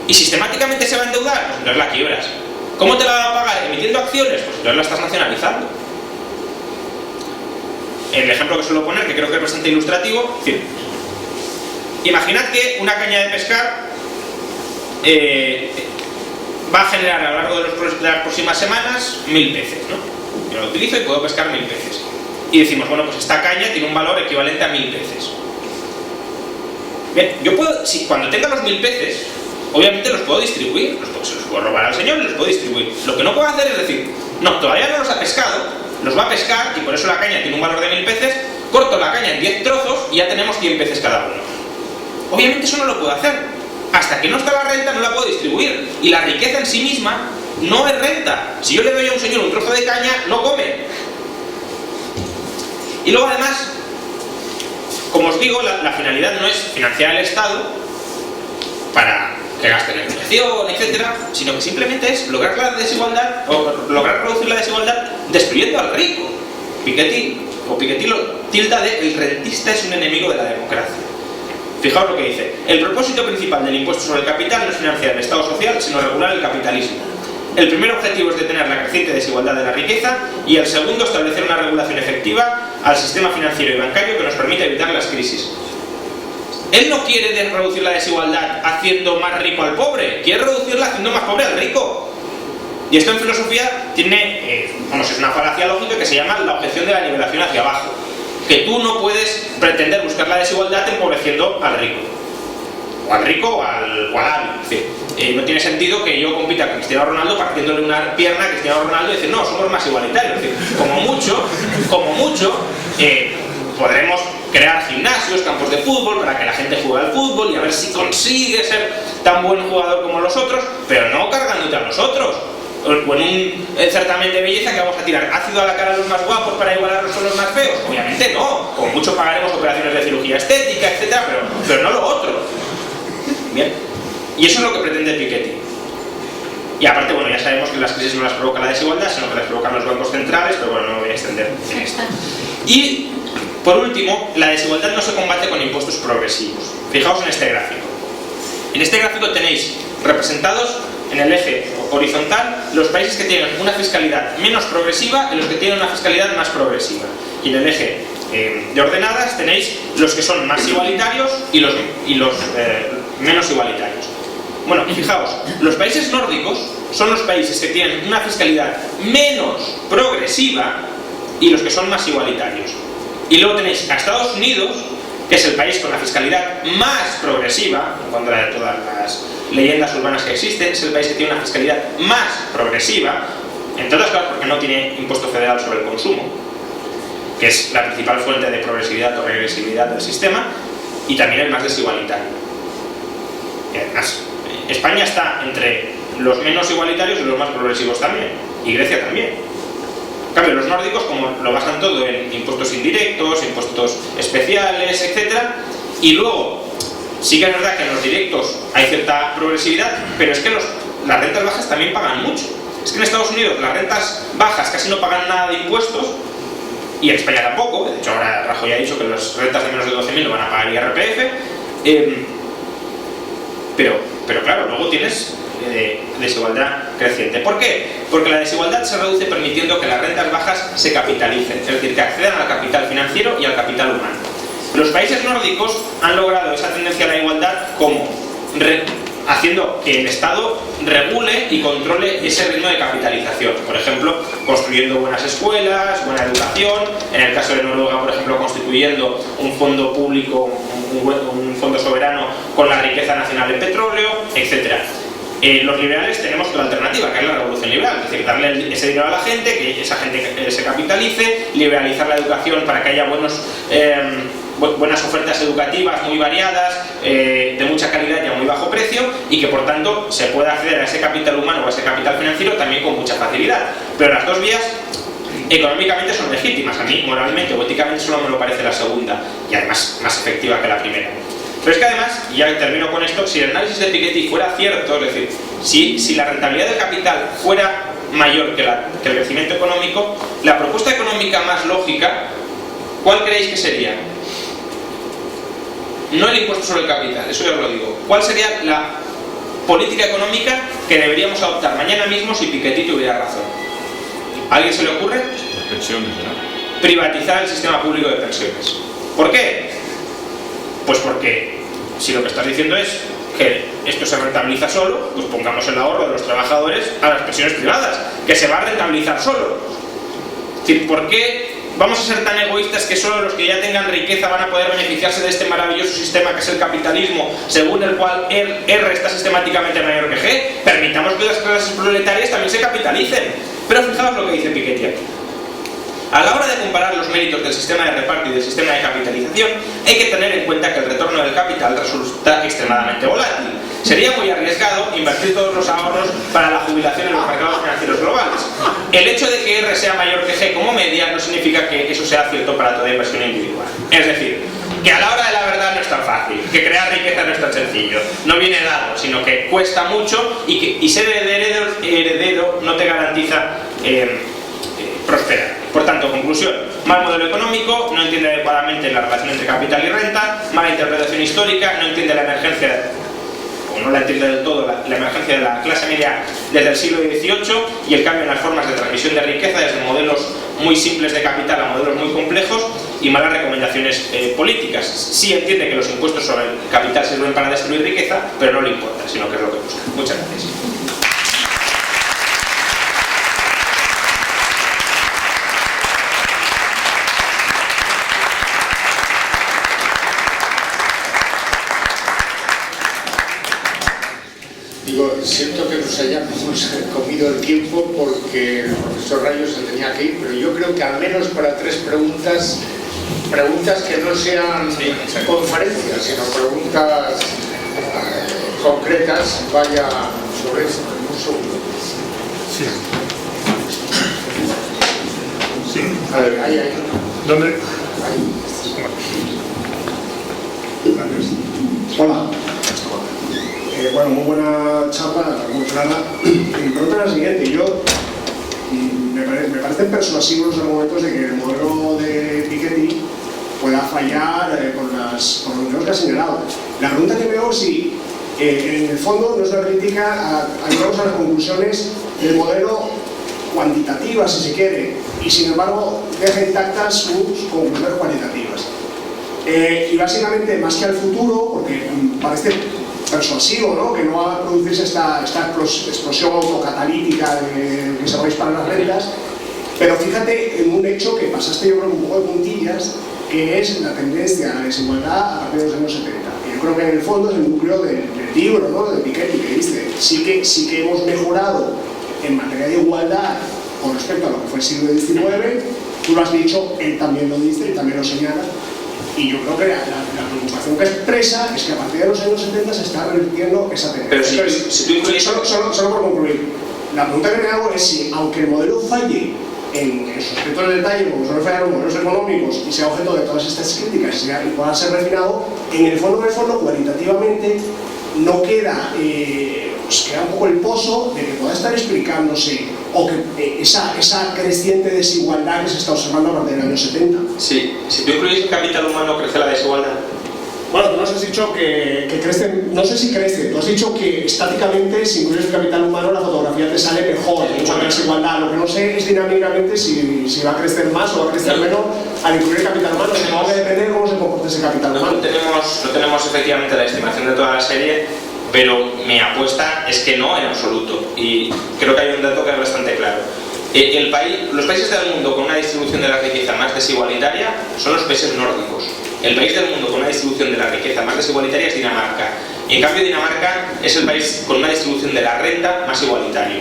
¿Y sistemáticamente se va a endeudar? Pues entonces la quiebras. ¿Cómo te la va a pagar? ¿Emitiendo acciones? Pues entonces la estás nacionalizando. El ejemplo que suelo poner, que creo que es bastante ilustrativo, es decir, imaginad que una caña de pescar va a generar a lo largo de las próximas semanas 1000 peces, ¿no? Yo la utilizo y puedo pescar 1000 peces. Y decimos, bueno, pues esta caña tiene un valor equivalente a 1000 peces. Bien, yo puedo, cuando tenga los 1000 peces, obviamente los puedo distribuir, se los puedo robar al señor y los puedo distribuir. Lo que no puedo hacer es decir, no, todavía no los ha pescado, los va a pescar y por eso la caña tiene un valor de 1000 peces, corto la caña en 10 trozos y ya tenemos 100 peces cada uno. Obviamente eso no lo puedo hacer. Hasta que no está la renta no la puedo distribuir. Y la riqueza en sí misma no es renta. Si yo le doy a un señor un trozo de caña, no come. Y luego además, como os digo, la finalidad no es financiar al Estado para que gaste en educación, etcétera, sino que simplemente es lograr la desigualdad o lograr reducir la desigualdad destruyendo al rico. Piketty lo tilda de el rentista es un enemigo de la democracia. Fijaos lo que dice, el propósito principal del impuesto sobre el capital no es financiar el Estado social, sino regular el capitalismo. El primer objetivo es detener la creciente desigualdad de la riqueza y el segundo establecer una regulación efectiva al sistema financiero y bancario que nos permita evitar las crisis. Él no quiere reducir la desigualdad haciendo más rico al pobre, quiere reducirla haciendo más pobre al rico. Y esto en filosofía tiene, es una falacia lógica que se llama la objeción de la nivelación hacia abajo. Que tú no puedes pretender buscar la desigualdad empobreciendo al rico. O al rico o al hábil. Es decir, no tiene sentido que yo compita con Cristiano Ronaldo partiéndole una pierna a Cristiano Ronaldo y decir, no, somos más igualitarios. Es decir, como mucho, podremos crear gimnasios, campos de fútbol para que la gente juegue al fútbol y a ver si consigue ser tan buen jugador como los otros, pero no cargándote a los otros. O en un certamen de belleza que vamos a tirar ácido a la cara a los más guapos para igualarlos con los más feos. Obviamente no, como mucho pagaremos operaciones de cirugía estética, etcétera, pero no lo otro. Bien, y eso es lo que pretende Piketty. Y aparte, bueno, ya sabemos que las crisis no las provoca la desigualdad, sino que las provocan los bancos centrales, pero bueno, no me voy a extender en esto. Y, por último, la desigualdad no se combate con impuestos progresivos. Fijaos en este gráfico. En este gráfico tenéis representados en el eje horizontal los países que tienen una fiscalidad menos progresiva y los que tienen una fiscalidad más progresiva. Y en el eje de ordenadas tenéis los que son más igualitarios y los menos igualitarios. Bueno, fijaos, los países nórdicos son los países que tienen una fiscalidad menos progresiva y los que son más igualitarios. Y luego tenéis a Estados Unidos, que es el país con la fiscalidad más progresiva, en contra de todas las leyendas urbanas que existen, es el país que tiene una fiscalidad más progresiva, Entre otras cosas porque no tiene impuesto federal sobre el consumo, que es la principal fuente de progresividad o regresividad del sistema, y también el más desigualitario. Y además, España está entre los menos igualitarios y los más progresivos también, y Grecia también. En cambio, los nórdicos, como lo basan todo en impuestos indirectos, impuestos especiales, etc., y luego sí que es verdad que en los directos hay cierta progresividad, pero es que las rentas bajas también pagan mucho. Es que en Estados Unidos las rentas bajas casi no pagan nada de impuestos, y en España tampoco. De hecho, ahora Rajoy ha dicho que las rentas de menos de 12.000 no van a pagar IRPF. Pero claro, luego tienes desigualdad creciente. ¿Por qué? Porque la desigualdad se reduce permitiendo que las rentas bajas se capitalicen, es decir, que accedan al capital financiero y al capital humano. Los países nórdicos han logrado esa tendencia a la igualdad como haciendo que el Estado regule y controle ese ritmo de capitalización. Por ejemplo, construyendo buenas escuelas, buena educación. En el caso de Noruega, por ejemplo, constituyendo un fondo público, un fondo soberano con la riqueza nacional de petróleo, etc. Los liberales tenemos otra alternativa, que es la revolución liberal, es decir, darle ese dinero a la gente, que esa gente se capitalice, liberalizar la educación para que haya buenas ofertas educativas muy variadas, de mucha calidad y a muy bajo precio, y que por tanto se pueda acceder a ese capital humano o a ese capital financiero también con mucha facilidad. Pero las dos vías económicamente son legítimas. A mí, moralmente o éticamente, solo me lo parece la segunda, y además más efectiva que la primera. Pero es que además, y ya termino con esto, si el análisis de Piketty fuera cierto, es decir, si la rentabilidad del capital fuera mayor que el crecimiento económico, la propuesta económica más lógica, ¿cuál creéis que sería? No el impuesto sobre el capital, eso ya os lo digo. ¿Cuál sería la política económica que deberíamos adoptar mañana mismo si Piketty tuviera razón? ¿A alguien se le ocurre? Las pensiones, ¿no? Privatizar el sistema público de pensiones. ¿Por qué? Pues porque si lo que estás diciendo es que esto se rentabiliza solo, pues pongamos el ahorro de los trabajadores a las pensiones privadas, que se va a rentabilizar solo. Es decir, ¿por qué vamos a ser tan egoístas que solo los que ya tengan riqueza van a poder beneficiarse de este maravilloso sistema que es el capitalismo, según el cual R está sistemáticamente mayor que G? Permitamos que las clases proletarias también se capitalicen. Pero fijaos lo que dice Piketty aquí. A la hora de comparar los méritos del sistema de reparto y del sistema de capitalización, hay que tener en cuenta que el retorno del capital resulta extremadamente volátil. Sería muy arriesgado invertir todos los ahorros para la jubilación en los mercados financieros globales. El hecho de que R sea mayor que G como media no significa que eso sea cierto para toda inversión individual. Es decir, que a la hora de la verdad no es tan fácil, que crear riqueza no es tan sencillo, no viene dado, sino que cuesta mucho y ser heredero no te garantiza prosperar. Por tanto, conclusión: mal modelo económico, no entiende adecuadamente la relación entre capital y renta, mala interpretación histórica, no entiende la emergencia, o no la entiende del todo, la emergencia de la clase media desde el siglo XVIII y el cambio en las formas de transmisión de riqueza desde modelos muy simples de capital a modelos muy complejos, y malas recomendaciones políticas. Sí entiende que los impuestos sobre el capital sirven para destruir riqueza, pero no le importa, sino que es lo que busca. Muchas gracias. Siento que nos hayamos comido el tiempo porque el profesor Rayo se tenía que ir, pero yo creo que al menos para 3 preguntas que no sean conferencias, sino preguntas concretas, vaya sobre esto. Un segundo. Sí. A ver, ahí. ¿Dónde? Ahí. Hola. Bueno, muy buena charla, muy clara. Mi pregunta es la siguiente. Me parecen persuasivos los argumentos de que el modelo de Piketty pueda fallar con los números que ha señalado. La pregunta que veo es si en el fondo no es una crítica a las conclusiones del modelo cuantitativas, si se quiere, y sin embargo deja intactas sus conclusiones cualitativas. Y básicamente, más que al futuro, porque parece persuasivo, ¿no?, que no va a producirse esta explosión autocatalítica que se va a disparar las rentas, pero fíjate en un hecho que pasaste, yo creo, un poco de puntillas, que es la tendencia a la desigualdad a partir de los años 70. Y yo creo que en el fondo es el núcleo del libro, ¿no?, de Piketty, que dice sí que hemos mejorado en materia de igualdad con respecto a lo que fue el siglo XIX. Tú lo has dicho, él también lo dice, él también lo señala. Y yo creo que la preocupación que expresa es que a partir de los años 70 se está revirtiendo esa tendencia. Pero si tú incluyes... Solo por concluir, la pregunta que me hago es si, aunque el modelo falle en sus aspectos de detalle, como suelen fallar los modelos económicos, y sea objeto de todas estas críticas y pueda ser refinado, en el fondo, cualitativamente, no queda, queda un poco el pozo de que pueda estar explicándose o que esa creciente desigualdad que se está observando a partir del año 70. Sí, si tú incluyes el capital humano, crece la desigualdad. Bueno, tú nos has dicho que crece, no sé si crece, tú has dicho que estáticamente, si incluyes el capital humano, la fotografía te sale mejor en cuanto a desigualdad. Lo que no sé es dinámicamente si va a crecer más o va a crecer menos al incluir el capital humano. Supongo que depende de cómo se comporte ese capital humano. No tenemos efectivamente la estimación de toda la serie, pero mi apuesta es que no en absoluto. Y creo que hay un dato que es bastante claro. Los países del mundo con una distribución de la riqueza más desigualitaria son los países nórdicos. El país del mundo con una distribución de la riqueza más desigualitaria es Dinamarca. Y en cambio Dinamarca es el país con una distribución de la renta más igualitario.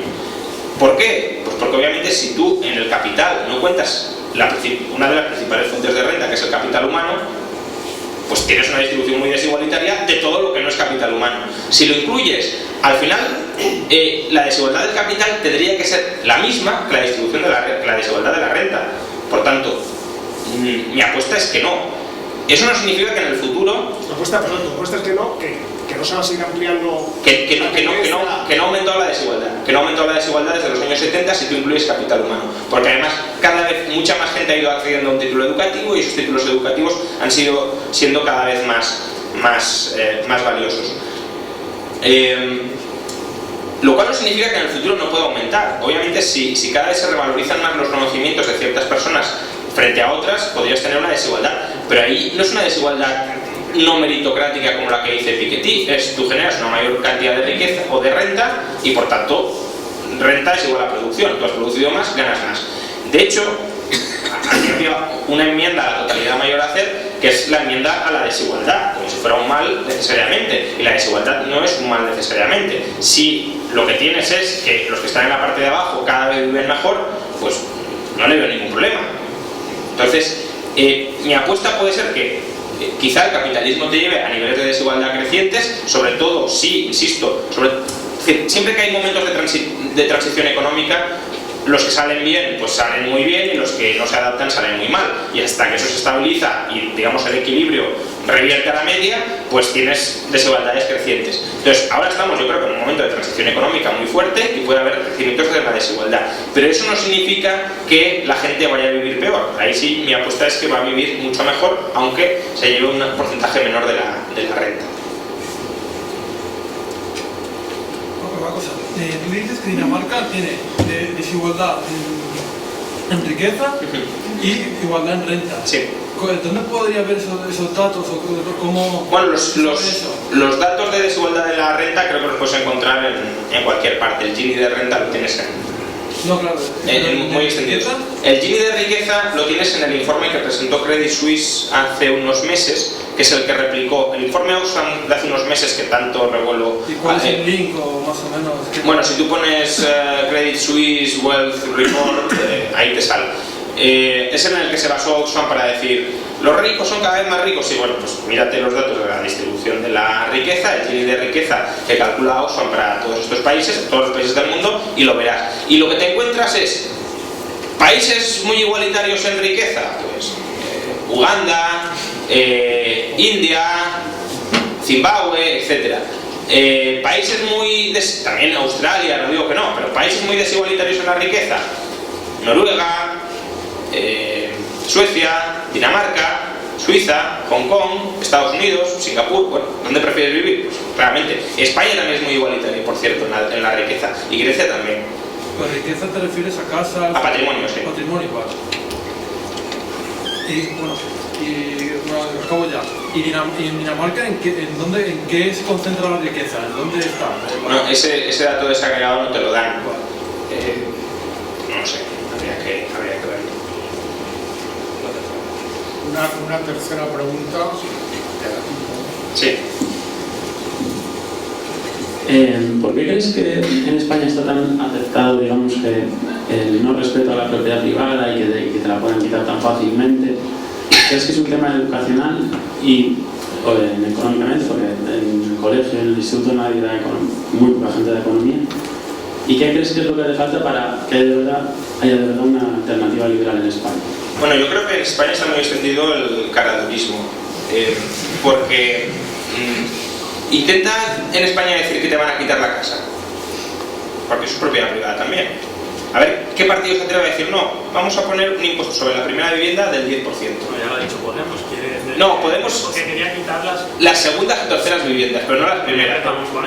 ¿Por qué? Pues porque obviamente si tú en el capital no cuentas una de las principales fuentes de renta, que es el capital humano, pues tienes una distribución muy desigualitaria de todo lo que no es capital humano. Si lo incluyes, al final la desigualdad del capital tendría que ser la misma que la distribución de la desigualdad de la renta. Por tanto, mi apuesta es que no. Eso no significa que en el futuro... Tu apuesta es que no se va a seguir ampliando... Que no ha aumentado la desigualdad. Que no ha aumentado la desigualdad desde los años 70 si tú incluyes capital humano. Porque además cada vez mucha más gente ha ido accediendo a un título educativo y esos títulos educativos han sido siendo cada vez más valiosos. Lo cual no significa que en el futuro no pueda aumentar. Obviamente si cada vez se revalorizan más los conocimientos de ciertas personas frente a otras, podrías tener una desigualdad. Pero ahí no es una desigualdad no meritocrática como la que dice Piketty, tú generas una mayor cantidad de riqueza o de renta y por tanto renta es igual a producción. Tú has producido más, ganas más. De hecho, había una enmienda a la totalidad mayor a hacer, que es la enmienda a la desigualdad, como si fuera un mal necesariamente. Y la desigualdad no es un mal necesariamente. Si lo que tienes es que los que están en la parte de abajo cada vez viven mejor, pues no le veo ningún problema. Entonces, mi apuesta puede ser que quizá el capitalismo te lleve a niveles de desigualdad crecientes, sobre todo si, insisto, siempre que hay momentos de transición económica, los que salen bien, pues salen muy bien, y los que no se adaptan salen muy mal. Y hasta que eso se estabiliza y, digamos, el equilibrio revierte a la media, pues tienes desigualdades crecientes. Entonces, ahora estamos, yo creo que en un momento de transición económica muy fuerte y puede haber crecimientos de la desigualdad. Pero eso no significa que la gente vaya a vivir peor. Ahí sí, mi apuesta es que va a vivir mucho mejor, aunque se lleve un porcentaje menor de la renta. Una cosa, tú dices que Dinamarca tiene desigualdad en riqueza y igualdad en renta. Sí. ¿Dónde podría ver esos datos o cómo? Bueno, los datos de desigualdad de la renta creo que los puedes encontrar en cualquier parte. El Gini de renta lo tienes no, claro, muy extendido. El Gini de riqueza lo tienes en el informe que presentó Credit Suisse hace unos meses, que es el que replicó el informe Oxfam de hace unos meses que tanto revuelo. ¿Y cuál es el link o más o menos? Bueno, si tú pones Credit Suisse Wealth Report, ahí te sale. Es en el que se basó Oxfam para decir los ricos son cada vez más ricos. Y bueno, pues mírate los datos de la distribución de la riqueza, el Gini de riqueza que calcula Oxfam para todos estos países, todos los países del mundo, y lo verás. Y lo que te encuentras es países muy igualitarios en riqueza, pues Uganda, India, Zimbabue, etc. Países también Australia, no digo que no, pero países muy desigualitarios en la riqueza: Noruega, Suecia, Dinamarca, Suiza, Hong Kong, Estados Unidos, Singapur. Bueno, ¿dónde prefieres vivir? Pues claramente. España también es muy igualitaria, por cierto, en la riqueza, y Grecia también. ¿Con riqueza te refieres a casas? A patrimonio, sí. Patrimonio, vale. Acabo ya. ¿Y en Dinamarca en qué se concentra la riqueza? ¿En dónde está? Bueno, ese dato desagregado no te lo dan. Vale. No sé, habría que verlo. Una tercera pregunta. Sí. ¿Por qué crees que en España está tan aceptado, digamos, que el no respeto a la propiedad privada y que te la puedan quitar tan fácilmente. ¿Crees que es un tema educacional o económicamente? Porque en el colegio, en el instituto nadie da muy poca gente de economía. ¿Y qué crees que es lo que hace falta para que haya de verdad una alternativa liberal en España? Bueno, yo creo que en España está muy extendido el caradurismo, porque intenta en España decir que te van a quitar la casa, porque es su propiedad privada también. A ver, ¿qué partido se atreve a decir no? Vamos a poner un impuesto sobre la primera vivienda del 10%. No, ya lo ha dicho Podemos, No, Podemos... Porque quería quitar las segundas y terceras viviendas, pero no las primeras.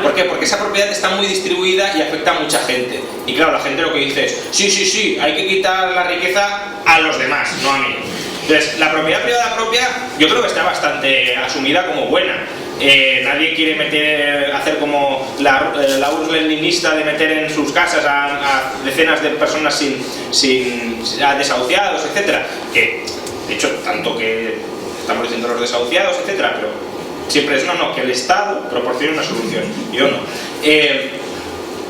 ¿Por qué? Porque esa propiedad está muy distribuida y afecta a mucha gente. Y claro, la gente lo que dice es, sí, hay que quitar la riqueza a los demás, no a mí. Entonces, la propiedad privada propia yo creo que está bastante asumida como buena. Nadie quiere hacer como la URSS leninista de meter en sus casas a decenas de personas a desahuciados, etcétera. Que, de hecho, tanto que estamos diciendo los desahuciados, etcétera, pero siempre es no, que el Estado proporcione una solución. Yo no.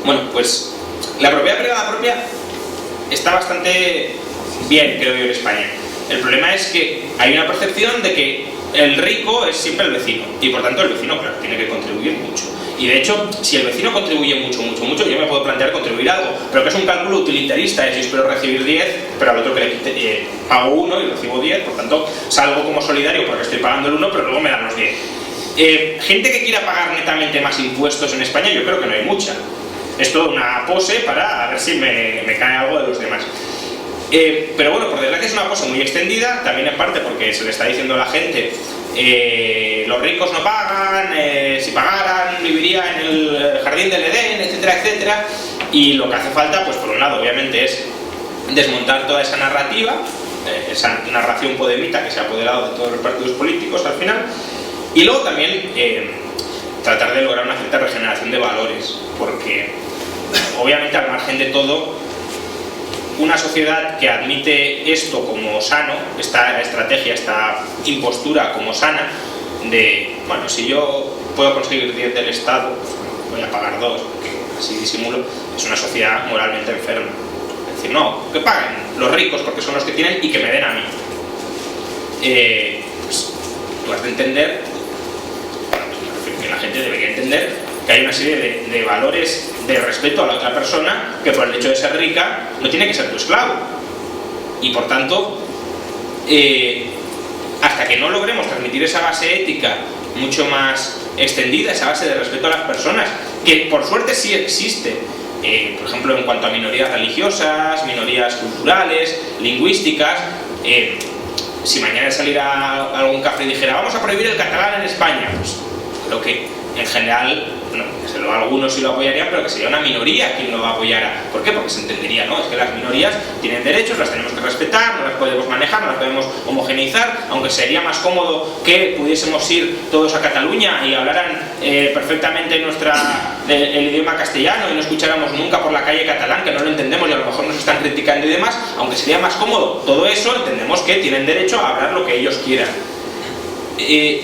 Bueno, pues la propiedad privada propia está bastante bien, creo yo, en España. El problema es que hay una percepción de que el rico es siempre el vecino y por tanto el vecino, claro, tiene que contribuir mucho. Y de hecho, si el vecino contribuye mucho, yo me puedo plantear contribuir algo, pero que es un cálculo utilitarista, es yo espero recibir 10, pero al otro que le quite, pago 1 y recibo 10, por tanto salgo como solidario porque estoy pagando el 1, pero luego me dan los 10. Gente que quiera pagar netamente más impuestos en España, yo creo que no hay mucha. Es toda una pose para ver si me cae algo de los demás. Pero bueno, por desgracia es una cosa muy extendida, también en parte porque se le está diciendo a la gente los ricos no pagan, si pagaran viviría en el jardín del Edén, etcétera, etcétera. Y lo que hace falta, pues por un lado obviamente es desmontar toda esa narrativa, esa narración podemita que se ha apoderado de todos los partidos políticos al final, y luego también tratar de lograr una cierta regeneración de valores, porque obviamente al margen de todo, una sociedad que admite esto como sano, esta estrategia, esta impostura como sana, de, bueno, si yo puedo conseguir 10 del Estado, pues voy a pagar 2, porque así disimulo, es una sociedad moralmente enferma. Es decir, no, que paguen los ricos porque son los que tienen y que me den a mí. Pues tú has de entender, que la gente debería entender que hay una serie de valores de respeto a la otra persona que por el hecho de ser rica no tiene que ser tu esclavo. Y por tanto, hasta que no logremos transmitir esa base ética mucho más extendida, esa base de respeto a las personas, que por suerte sí existe, por ejemplo en cuanto a minorías religiosas, minorías culturales, lingüísticas, si mañana saliera algún café y dijera vamos a prohibir el catalán en España, pues creo que en general, bueno, algunos sí lo apoyarían, pero que sería una minoría quien lo apoyara. ¿Por qué? Porque se entendería, ¿no? Es que las minorías tienen derechos, las tenemos que respetar, no las podemos manejar, no las podemos homogeneizar, aunque sería más cómodo que pudiésemos ir todos a Cataluña y hablaran perfectamente el idioma castellano y no escucháramos nunca por la calle catalán, que no lo entendemos y a lo mejor nos están criticando y demás, aunque sería más cómodo todo eso, entendemos que tienen derecho a hablar lo que ellos quieran.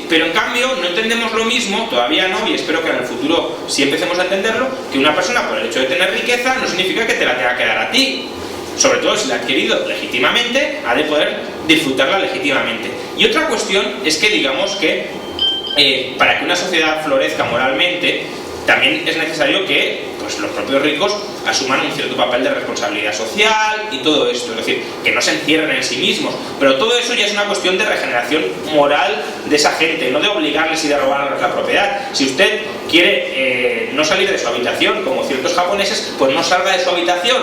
Pero en cambio no entendemos lo mismo, todavía no, y espero que en el futuro sí empecemos a entenderlo, que una persona por el hecho de tener riqueza no significa que te la tenga que dar a ti. Sobre todo si la ha adquirido legítimamente, ha de poder disfrutarla legítimamente. Y otra cuestión es que digamos que para que una sociedad florezca moralmente, también es necesario que pues, los propios ricos asuman un cierto papel de responsabilidad social y todo esto, es decir, que no se encierren en sí mismos, pero todo eso ya es una cuestión de regeneración moral de esa gente, no de obligarles y de robarles la propiedad. Si usted quiere no salir de su habitación, como ciertos japoneses, pues no salga de su habitación,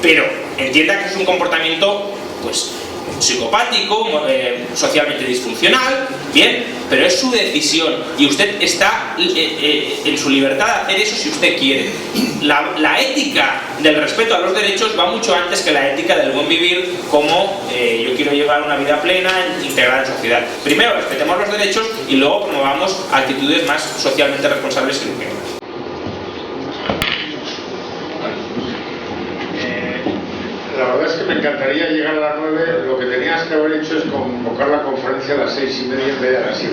pero entienda que es un comportamiento pues psicopático, socialmente disfuncional, bien, pero es su decisión y usted está en su libertad de hacer eso si usted quiere. La ética del respeto a los derechos va mucho antes que la ética del buen vivir, como yo quiero llevar una vida plena, integrada en sociedad. Primero respetemos los derechos y luego promovamos actitudes más socialmente responsables y educativas. La verdad es que me encantaría llegar a las 9. Lo que tenías que haber hecho es convocar la conferencia a las 6:30 en vez de a las 7.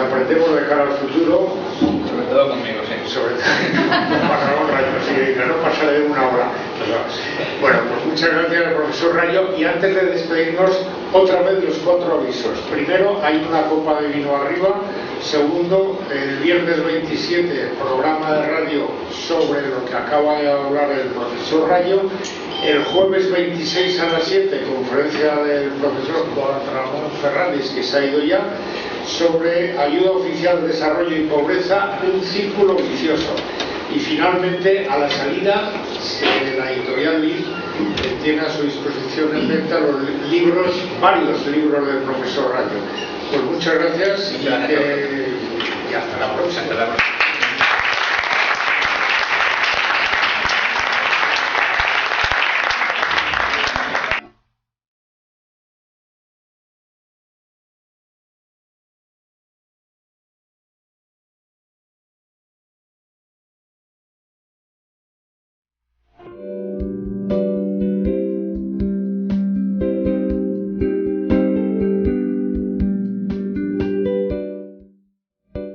Aprendemos de cara al futuro. Sobre todo conmigo, sí. Sobre todo, pasará un rato, sí, que no pasaré de 1 hora. Bueno, pues muchas gracias al profesor Rayo, y antes de despedirnos, otra vez los 4 avisos. Primero, hay una copa de vino arriba. Segundo, el viernes 27, programa de radio sobre lo que acaba de hablar el profesor Rayo. El jueves 26 a las 7, conferencia del profesor Juan Ramón Fernández, que se ha ido ya, sobre ayuda oficial, desarrollo y pobreza, un círculo vicioso. Y finalmente, a la salida, la editorial LID tiene a su disposición en venta los libros, varios libros del profesor Rayo. Pues muchas gracias y hasta la próxima.